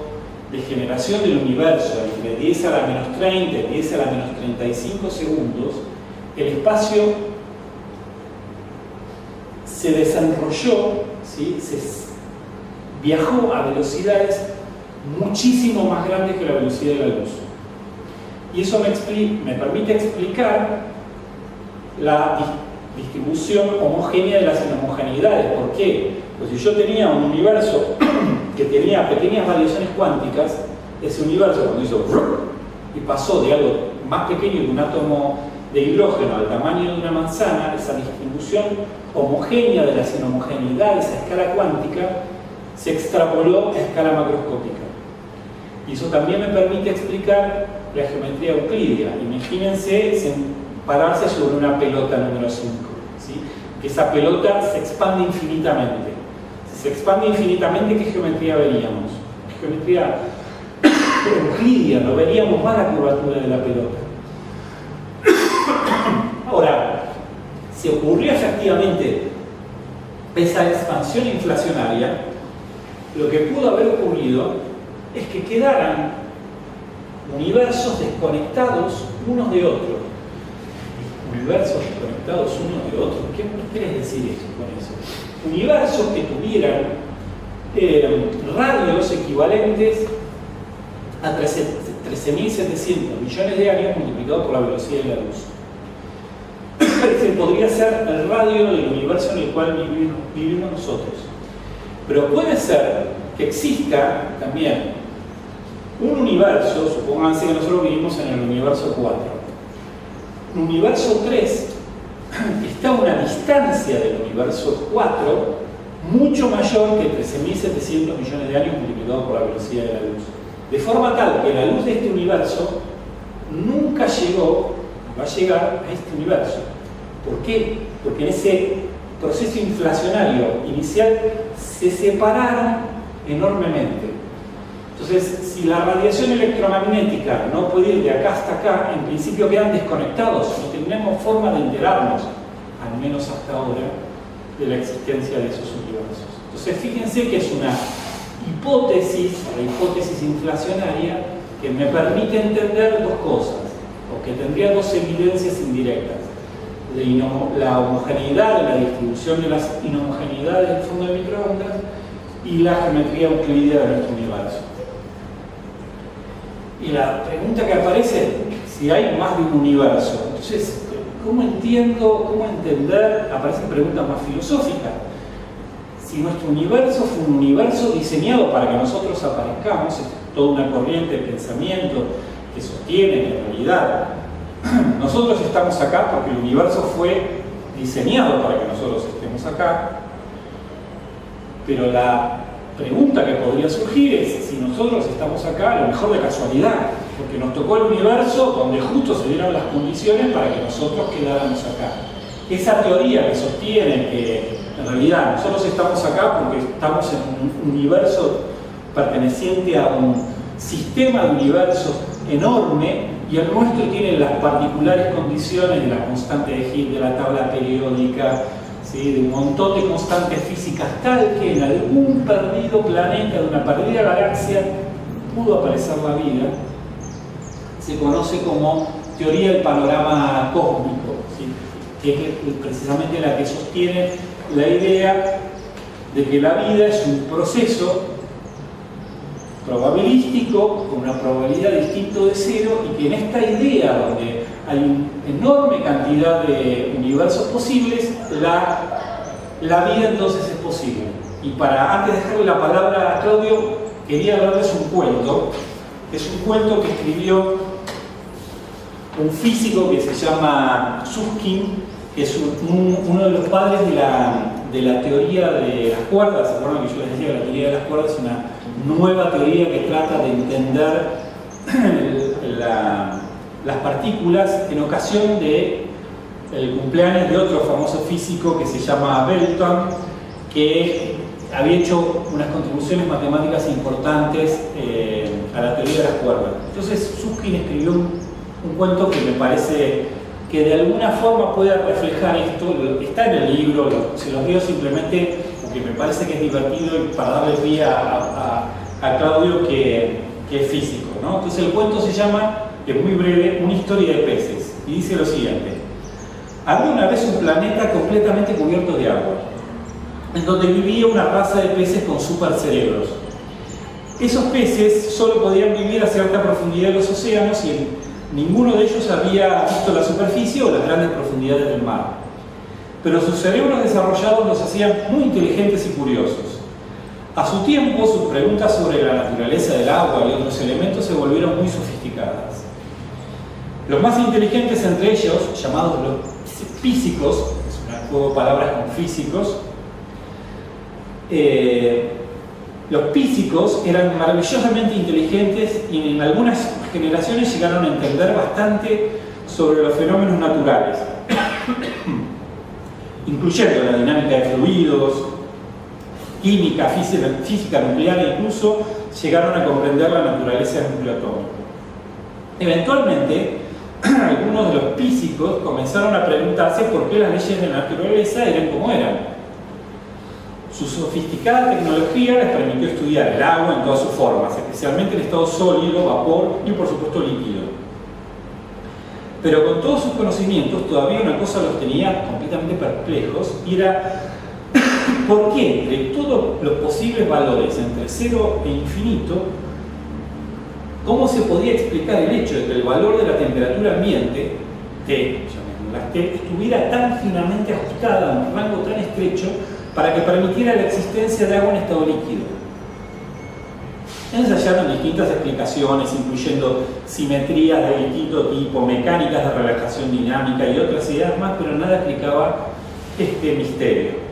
de generación del universo, entre 10 a la menos 30 y 10 a la menos 35 segundos, el espacio se desenrolló, ¿sí? Viajó a velocidades muchísimo más grandes que la velocidad de la luz. Y eso me permite explicar la distribución homogénea de las inhomogeneidades. ¿Por qué? Pues si yo tenía un universo que tenía pequeñas variaciones cuánticas, ese universo cuando hizo y pasó de algo más pequeño que un átomo de hidrógeno al tamaño de una manzana, esa distribución homogénea de las inhomogeneidades a escala cuántica se extrapoló a escala macroscópica. Y eso también me permite explicar la geometría euclídea. Imagínense pararse sobre una pelota número 5, ¿sí? Que esa pelota se expande infinitamente. Si se expande infinitamente, ¿qué geometría veríamos? Geometría euclídea, no veríamos más la curvatura de la pelota. Ahora, si ocurrió efectivamente esa expansión inflacionaria, lo que pudo haber ocurrido es que quedaran universos desconectados unos de otros. Universos desconectados unos de otros. ¿Qué quieres decir eso con eso? Universos que tuvieran radios equivalentes a 13.700 millones de años multiplicado por la velocidad de la luz. Es decir, podría ser el radio del universo en el cual vivimos nosotros. Pero puede ser que exista también un universo, supónganse que nosotros vivimos en el universo 4. Un universo 3 está a una distancia del universo 4 mucho mayor que 13.700 millones de años multiplicado por la velocidad de la luz. De forma tal que la luz de este universo nunca va a llegar a este universo. ¿Por qué? Porque en ese proceso inflacionario inicial se separaron enormemente. Entonces, si la radiación electromagnética no puede ir de acá hasta acá, en principio quedan desconectados, no tenemos forma de enterarnos, al menos hasta ahora, de la existencia de esos universos. Entonces, fíjense que es una hipótesis, la hipótesis inflacionaria, que me permite entender dos cosas, o que tendría dos evidencias indirectas. La homogeneidad, la distribución de las inhomogeneidades del fondo de microondas y la geometría euclídea de nuestro universo. Y la pregunta que aparece, si hay más de un universo, entonces, ¿cómo entender? Aparecen preguntas más filosóficas. Si nuestro universo fue un universo diseñado para que nosotros aparezcamos, es toda una corriente de pensamiento que sostiene que en realidad nosotros estamos acá porque el universo fue diseñado para que nosotros estemos acá, pero la pregunta que podría surgir es si nosotros estamos acá a lo mejor de casualidad, porque nos tocó el universo donde justo se dieron las condiciones para que nosotros quedáramos acá. Esa teoría que sostiene que en realidad nosotros estamos acá porque estamos en un universo perteneciente a un sistema de universos enorme, y el nuestro tiene las particulares condiciones de la constante de Higgs, de la tabla periódica, ¿sí? De un montón de constantes físicas, tal que en algún perdido planeta de una perdida galaxia pudo aparecer la vida. Se conoce como teoría del panorama cósmico, ¿sí? Que es precisamente la que sostiene la idea de que la vida es un proceso probabilístico con una probabilidad distinta de cero, y que en esta idea donde hay una enorme cantidad de universos posibles, la vida entonces es posible. Y antes de dejarle la palabra a Claudio, quería hablarles un cuento, que es un cuento que escribió un físico que se llama Susskind, que es uno de los padres de la teoría de las cuerdas. ¿Se acuerdan que yo les decía que la teoría de las cuerdas es una nueva teoría que trata de entender las partículas en ocasión de el cumpleaños de otro famoso físico que se llama Belton, que había hecho unas contribuciones matemáticas importantes a la teoría de las cuerdas. Entonces Susskind escribió un cuento que me parece que de alguna forma puede reflejar esto. Está en el libro, se los leo simplemente porque me parece que es divertido y para darle pie a Claudio que es físico, ¿no? Entonces el cuento se llama, es muy breve, Una historia de peces, y dice lo siguiente: había una vez un planeta completamente cubierto de agua, en donde vivía una raza de peces con supercerebros. Esos peces solo podían vivir a cierta profundidad en los océanos y ninguno de ellos había visto la superficie o las grandes profundidades del mar. Pero sus cerebros desarrollados los hacían muy inteligentes y curiosos. A su tiempo, sus preguntas sobre la naturaleza del agua y otros elementos se volvieron muy sofisticadas. Los más inteligentes entre ellos, llamados los písicos, es un juego de palabras con físicos, los písicos eran maravillosamente inteligentes y en algunas generaciones llegaron a entender bastante sobre los fenómenos naturales, incluyendo la dinámica de fluidos, química, física nuclear e incluso llegaron a comprender la naturaleza del núcleo atómico. Eventualmente, algunos de los físicos comenzaron a preguntarse por qué las leyes de la naturaleza eran como eran. Su sofisticada tecnología les permitió estudiar el agua en todas sus formas, especialmente el estado sólido, vapor y por supuesto líquido. Pero con todos sus conocimientos todavía una cosa los tenía completamente perplejos, y era por qué entre todos los posibles valores entre 0 e infinito, cómo se podía explicar el hecho de que el valor de la temperatura ambiente, T, llamémosla T, estuviera tan finamente ajustada a un rango tan estrecho para que permitiera la existencia de agua en estado líquido. Ensayaron distintas explicaciones, incluyendo simetrías de distinto tipo, mecánicas de relajación dinámica y otras ideas más, pero nada explicaba este misterio.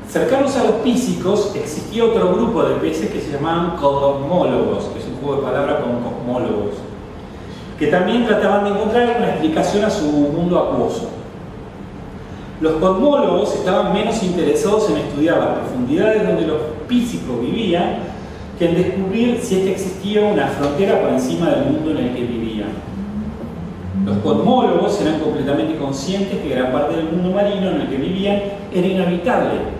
Cercanos a los físicos existía otro grupo de peces que se llamaban cosmólogos, que es un juego de palabras con cosmólogos, que también trataban de encontrar una explicación a su mundo acuoso. Los cosmólogos estaban menos interesados en estudiar las profundidades donde los físicos vivían que en descubrir si es que existía una frontera por encima del mundo en el que vivían. Los cosmólogos eran completamente conscientes que gran parte del mundo marino en el que vivían era inhabitable,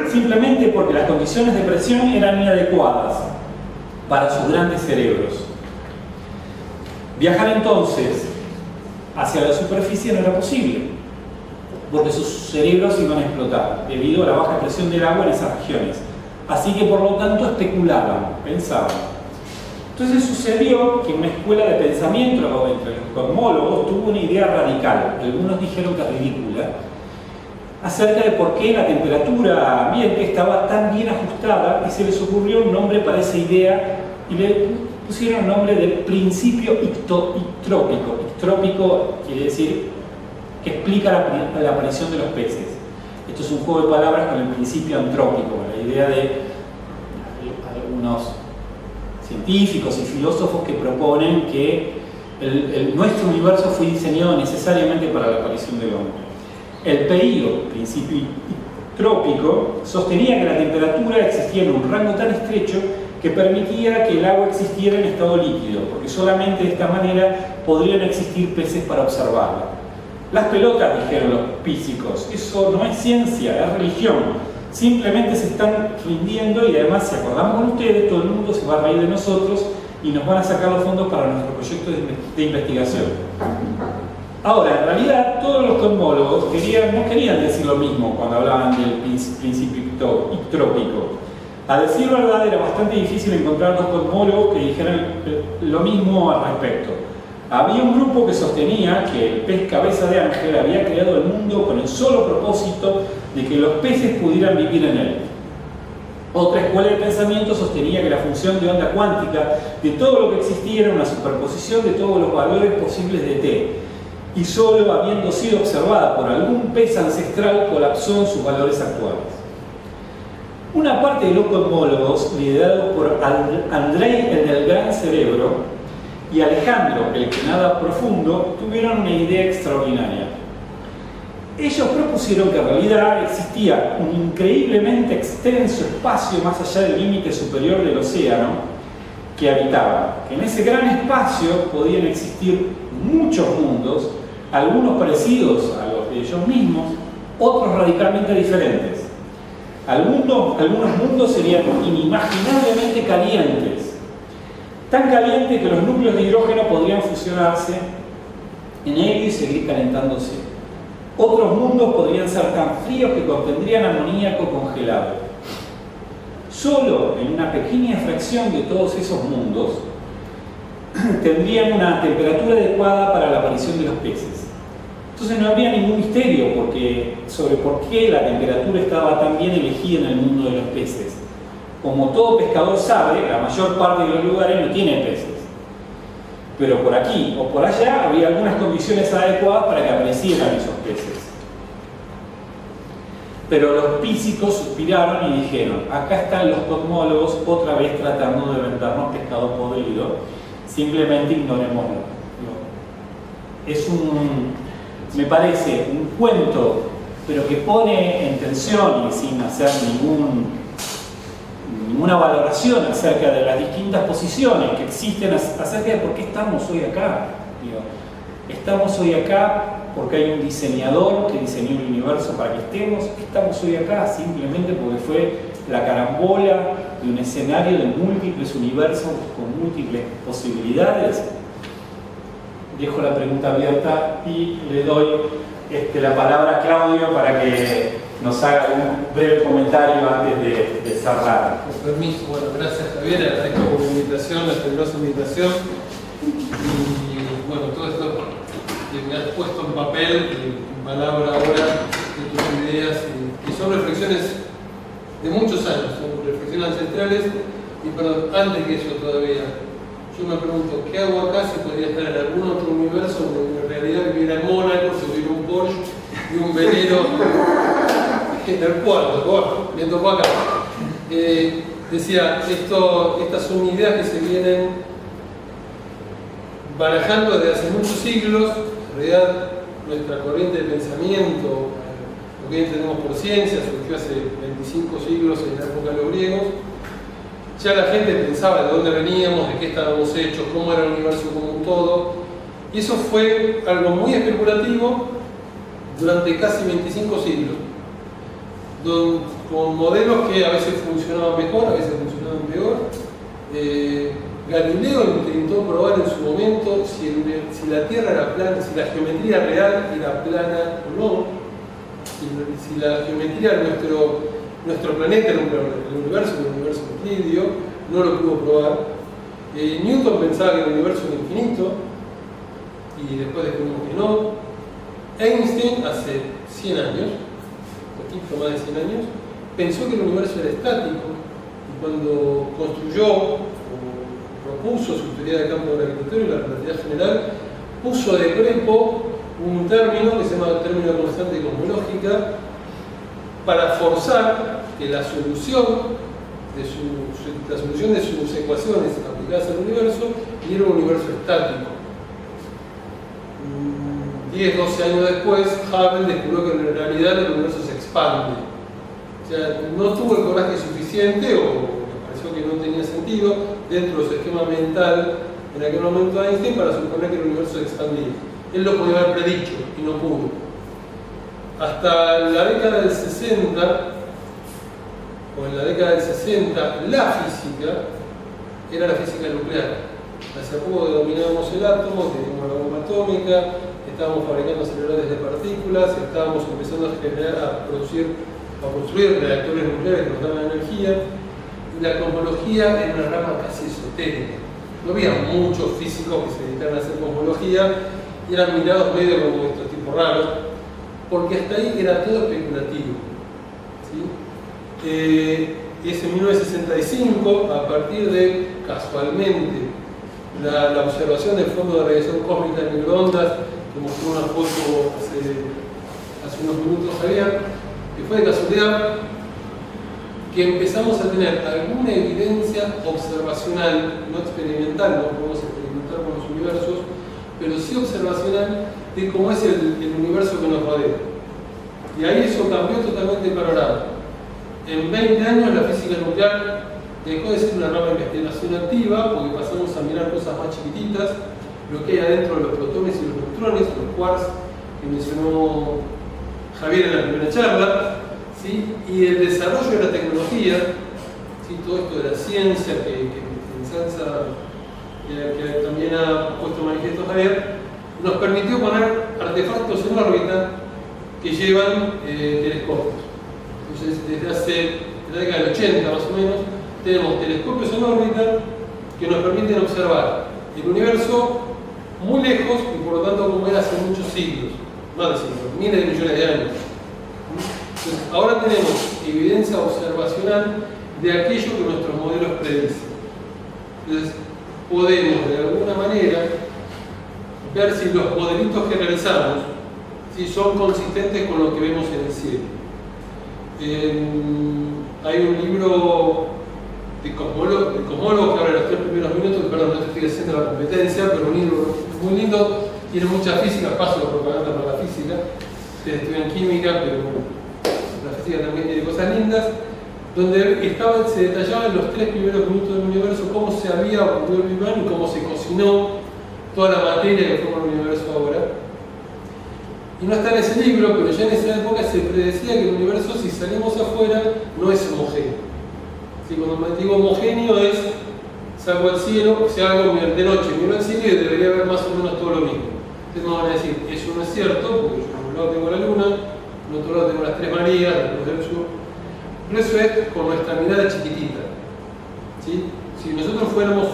simplemente porque las condiciones de presión eran inadecuadas para sus grandes cerebros. Viajar entonces hacia la superficie no era posible, porque sus cerebros iban a explotar debido a la baja presión del agua en esas regiones. Así que por lo tanto especulaban, pensaban. Entonces sucedió que una escuela de pensamiento entre los cosmólogos tuvo una idea radical, algunos dijeron que ridícula, acerca de por qué la temperatura ambiente estaba tan bien ajustada, y se les ocurrió un nombre para esa idea y le pusieron el nombre de principio ictrópico. Ictrópico quiere decir que explica la aparición de los peces. Esto es un juego de palabras con el principio antrópico, la idea de algunos científicos y filósofos que proponen que nuestro universo fue diseñado necesariamente para la aparición del hombre. El PIO, principio trópico, sostenía que la temperatura existía en un rango tan estrecho que permitía que el agua existiera en estado líquido, porque solamente de esta manera podrían existir peces para observarla. Las pelotas, dijeron los físicos, eso no es ciencia, es religión. Simplemente se están rindiendo y además, si acordamos con ustedes, todo el mundo se va a reír de nosotros y nos van a sacar los fondos para nuestro proyecto de investigación. Ahora, en realidad, todos los cosmólogos no querían decir lo mismo cuando hablaban del principio ictrópico. A decir verdad, era bastante difícil encontrar dos cosmólogos que dijeran lo mismo al respecto. Había un grupo que sostenía que el pez cabeza de ángel había creado el mundo con el solo propósito de que los peces pudieran vivir en él. Otra escuela de pensamiento sostenía que la función de onda cuántica de todo lo que existía era una superposición de todos los valores posibles de T, y solo habiendo sido observada por algún pez ancestral colapsó en sus valores actuales. Una parte de los cosmólogos, liderados por Andrei, el del gran cerebro, y Alejandro, el que nada profundo, tuvieron una idea extraordinaria. Ellos propusieron que en realidad existía un increíblemente extenso espacio más allá del límite superior del océano que habitaba, que en ese gran espacio podían existir muchos mundos, algunos parecidos a los de ellos mismos, otros radicalmente diferentes. Algunos mundos serían inimaginablemente calientes, tan calientes que los núcleos de hidrógeno podrían fusionarse en helio y seguir calentándose. Otros mundos podrían ser tan fríos que contendrían amoníaco congelado. Solo en una pequeña fracción de todos esos mundos tendrían una temperatura adecuada para la aparición de los peces. Entonces no habría ningún misterio sobre por qué la temperatura estaba tan bien elegida en el mundo de los peces. Como todo pescador sabe, la mayor parte de los lugares no tienen peces. Pero por aquí o por allá había algunas condiciones adecuadas para que aparecieran esos peces. Pero los físicos suspiraron y dijeron: acá están los cosmólogos otra vez tratando de vendernos pescado podrido, simplemente ignorémoslo. Me parece un cuento, pero que pone en tensión y sin hacer ninguna valoración acerca de las distintas posiciones que existen acerca de por qué estamos hoy acá. Estamos hoy acá porque hay un diseñador que diseñó el universo para que estemos. Estamos hoy acá simplemente porque fue la carambola de un escenario de múltiples universos con múltiples posibilidades. Dejo la pregunta abierta y le doy la palabra a Claudio para que nos haga un breve comentario antes de cerrar. Con permiso, bueno, gracias Javier, agradezco por la invitación, la generosa invitación. Y bueno, todo esto que me has puesto en papel y en palabra ahora de tus ideas, que son reflexiones de muchos años, son reflexiones ancestrales, y perdón, antes que eso todavía. Yo me pregunto, ¿qué hago acá si podría estar en algún otro universo donde en realidad viviera en Mónaco, tuviera un Porsche y un velero en el puerto? Bueno, me tocó acá. Decía, estas son ideas que se vienen barajando desde hace muchos siglos. En realidad, nuestra corriente de pensamiento, lo que hoy entendemos por ciencia, surgió hace 25 siglos en la época de los griegos. Ya la gente pensaba de dónde veníamos, de qué estábamos hechos, cómo era el universo como un todo. Y eso fue algo muy especulativo durante casi 25 siglos. Con modelos que a veces funcionaban mejor, a veces funcionaban peor. Galileo intentó probar en su momento si la Tierra era plana, si la geometría real era plana o no. Si la geometría de nuestro planeta era un universo euclidio, no lo pudo probar. Newton pensaba que el universo era infinito y después descubrimos que no. Einstein hace 100 años, un poquito más de 100 años, pensó que el universo era estático y cuando construyó o propuso su teoría de campo gravitatorio y la relatividad general, puso de prepo un término que se llama término de constante cosmológica para forzar que la solución de sus ecuaciones aplicadas al universo era un universo estático. 10-12 años después, Hubble descubrió que en realidad el universo se expande. O sea, no tuvo el coraje suficiente, o le pareció que no tenía sentido, dentro de su esquema mental en aquel momento de Einstein, para suponer que el universo se expandía. Él lo podía haber predicho y no pudo. Hasta la década del 60, la física era la física nuclear. Hace poco dominábamos el átomo, teníamos la bomba atómica, estábamos fabricando aceleradores de partículas, estábamos empezando a construir reactores nucleares que nos daban energía, y la cosmología era una rama casi esotérica. No había muchos físicos que se dedicaran a hacer cosmología y eran mirados medio como estos tipos raros, porque hasta ahí era todo especulativo. ¿Sí? Es en 1965, a partir de, casualmente, la observación del fondo de radiación cósmica en microondas, mostró una foto hace unos minutos Javier, que fue de casualidad que empezamos a tener alguna evidencia observacional, no experimental, no podemos experimentar con los universos, pero sí observacional de cómo es el universo que nos rodea. Y ahí eso cambió totalmente el panorama. En 20 años la física nuclear dejó de ser una rama de investigación activa porque pasamos a mirar cosas más chiquititas, lo que hay adentro de los protones y los neutrones, los quarks que mencionó Javier en la primera charla, ¿sí? Y el desarrollo de la tecnología, ¿sí? Todo esto de la ciencia que ensalza, que también ha puesto manifiesto Javier, nos permitió poner artefactos en órbita que llevan telescopios. Entonces, desde hace la década del 80 más o menos, tenemos telescopios en órbita que nos permiten observar el universo muy lejos y por lo tanto como era hace muchos siglos, más de siglos, miles de millones de años. Entonces, ahora tenemos evidencia observacional de aquello que nuestros modelos predicen. Entonces, podemos de alguna manera ver si los modelitos que realizamos si son consistentes con lo que vemos en el cielo. Hay un libro de cosmólogos que habla de los 3 primeros minutos, perdón, no te estoy haciendo la competencia, pero un libro muy lindo, tiene mucha física, paso de propaganda para la física, ustedes estudian química, pero la física también tiene cosas lindas, donde se detallaba en los 3 primeros minutos del universo cómo se había ocurrido el Big Bang y cómo se cocinó toda la materia que forma el universo ahora. Y no está en ese libro, pero ya en esa época se predecía que el universo, si salimos afuera, no es homogéneo. ¿Sí? Cuando me digo homogéneo es, salgo al cielo, o sea, algo de noche, miro al cielo y debería haber más o menos todo lo mismo. Entonces me van a decir, eso no es cierto, porque yo por un lado tengo la luna, por otro lado tengo las 3 Marías, los del sur. Pero eso es con nuestra mirada chiquitita. ¿Sí? Si nosotros fuéramos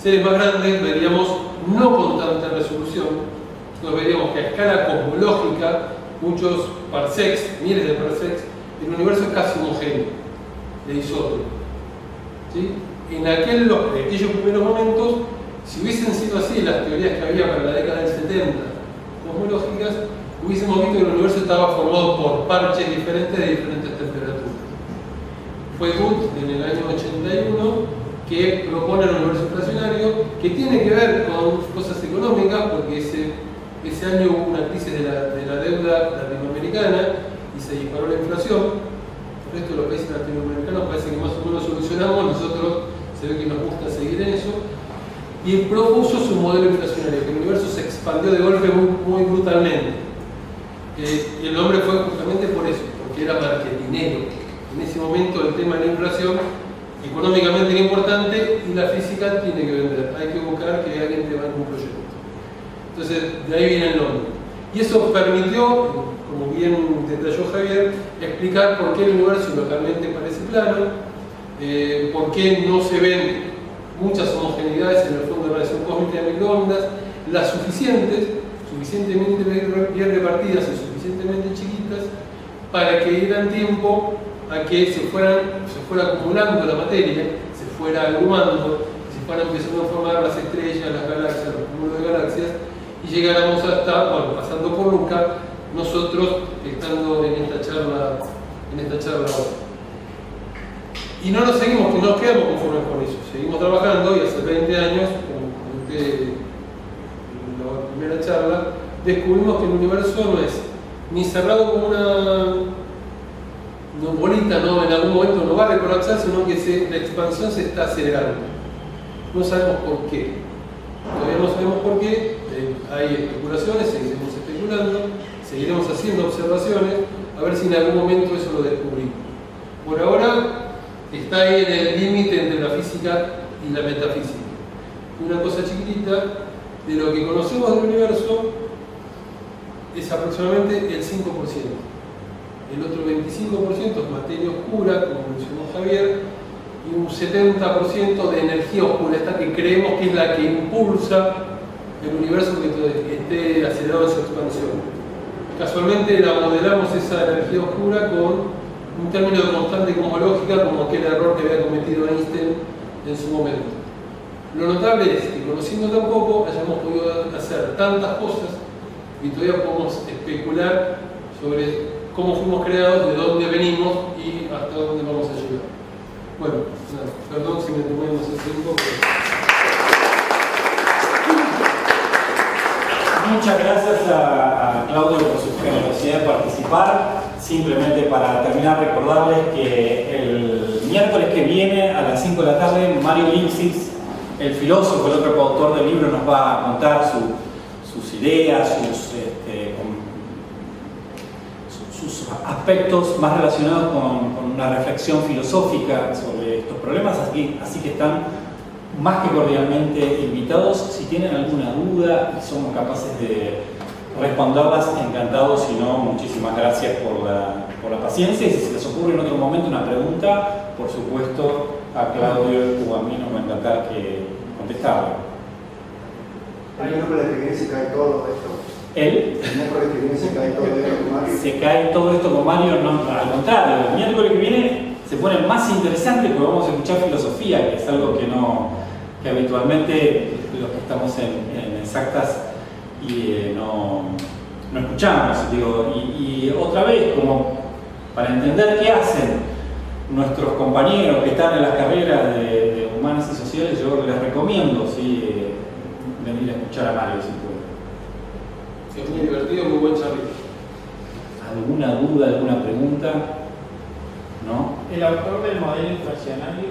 seres más grandes, veríamos no con tanta resolución, nos veríamos que a escala cosmológica, muchos parsecs, miles de parsecs, el universo es casi homogéneo, de isótopos. ¿Sí? En aquellos primeros momentos, si hubiesen sido así las teorías que había para la década del 70, cosmológicas, hubiésemos visto que el universo estaba formado por parches diferentes de diferentes temperaturas. Fue Wood en el año 81 que propone el universo inflacionario, que tiene que ver con cosas económicas, porque ese año hubo una crisis de la deuda latinoamericana y se disparó la inflación. El resto de los países latinoamericanos parece que más o menos solucionamos, nosotros se ve que nos gusta seguir en eso. Y propuso su modelo inflacionario, que el universo se expandió de golpe muy brutalmente. Y el nombre fue justamente por eso, porque era marketinero. En ese momento el tema de la inflación económicamente era importante y la física tiene que vender. Hay que buscar que alguien te banque un proyecto. Entonces, de ahí viene el nombre. Y eso permitió, como bien detalló Javier, explicar por qué el universo localmente parece plano, por qué no se ven muchas homogeneidades en el fondo de radiación cósmica de microondas, las suficientemente bien repartidas y suficientemente chiquitas para que dieran tiempo a que se fuera acumulando la materia, se fuera agrumando, se fueran empezando a formar las estrellas, las galaxias, los cúmulos de galaxias, y llegáramos hasta, bueno, pasando por Luca, nosotros estando en esta charla ahora. Y no nos quedamos conformes con eso, seguimos trabajando y hace 20 años, como comenté en la primera charla, descubrimos que el universo no es ni cerrado como una bolita, ¿no? En algún momento no va a colapsar, sino que la expansión se está acelerando. No sabemos por qué. Todavía no sabemos por qué. Hay especulaciones, seguiremos especulando, seguiremos haciendo observaciones, a ver si en algún momento eso lo descubrimos. Por ahora está ahí en el límite entre la física y la metafísica. Una cosa chiquitita, de lo que conocemos del universo es aproximadamente el 5%. El otro 25% es materia oscura, como mencionó Javier, y un 70% de energía oscura, esta que creemos que es la que impulsa el universo que esté acelerado en su expansión. Casualmente la modelamos esa energía oscura con un término de constante cosmológica como aquel error que había cometido Einstein en su momento. Lo notable es que conociendo tan poco hayamos podido hacer tantas cosas y todavía podemos especular sobre cómo fuimos creados, de dónde venimos y hasta dónde vamos a llegar. Bueno, nada, perdón si me tomé más el tiempo. Muchas gracias a Claudio por su generosidad de participar. Simplemente para terminar, recordarles que el miércoles que viene a las 5 de la tarde, Mario Lipsitz, el filósofo, el otro coautor del libro, nos va a contar sus ideas, sus aspectos más relacionados con una reflexión filosófica sobre estos problemas, así que están más que cordialmente invitados. Si tienen alguna duda y somos capaces de responderlas, encantados. Si no, muchísimas gracias por la paciencia, y si se les ocurre en otro momento una pregunta, por supuesto a Claudio o a mí nos va a encantar que contestarle. El miércoles que viene se cae todo esto. ¿El miércoles que viene se cae todo esto con Mario. Se cae todo esto con Mario, no, al contrario, el miércoles que viene se pone más interesante porque vamos a escuchar filosofía, que es algo que habitualmente los que estamos en exactas no escuchamos. Y otra vez, como para entender qué hacen nuestros compañeros que están en las carreras de humanas y sociales, yo les recomiendo venir a escuchar a Mario si pueden. Es muy divertido, muy buen charlito. ¿Alguna duda, alguna pregunta? ¿No? El autor del modelo inflacionario.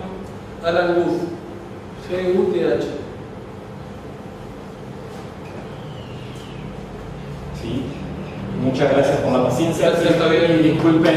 Alan Guth, G-U-T-H. Sí. Muchas gracias por la paciencia. Gracias, está bien. Y disculpen.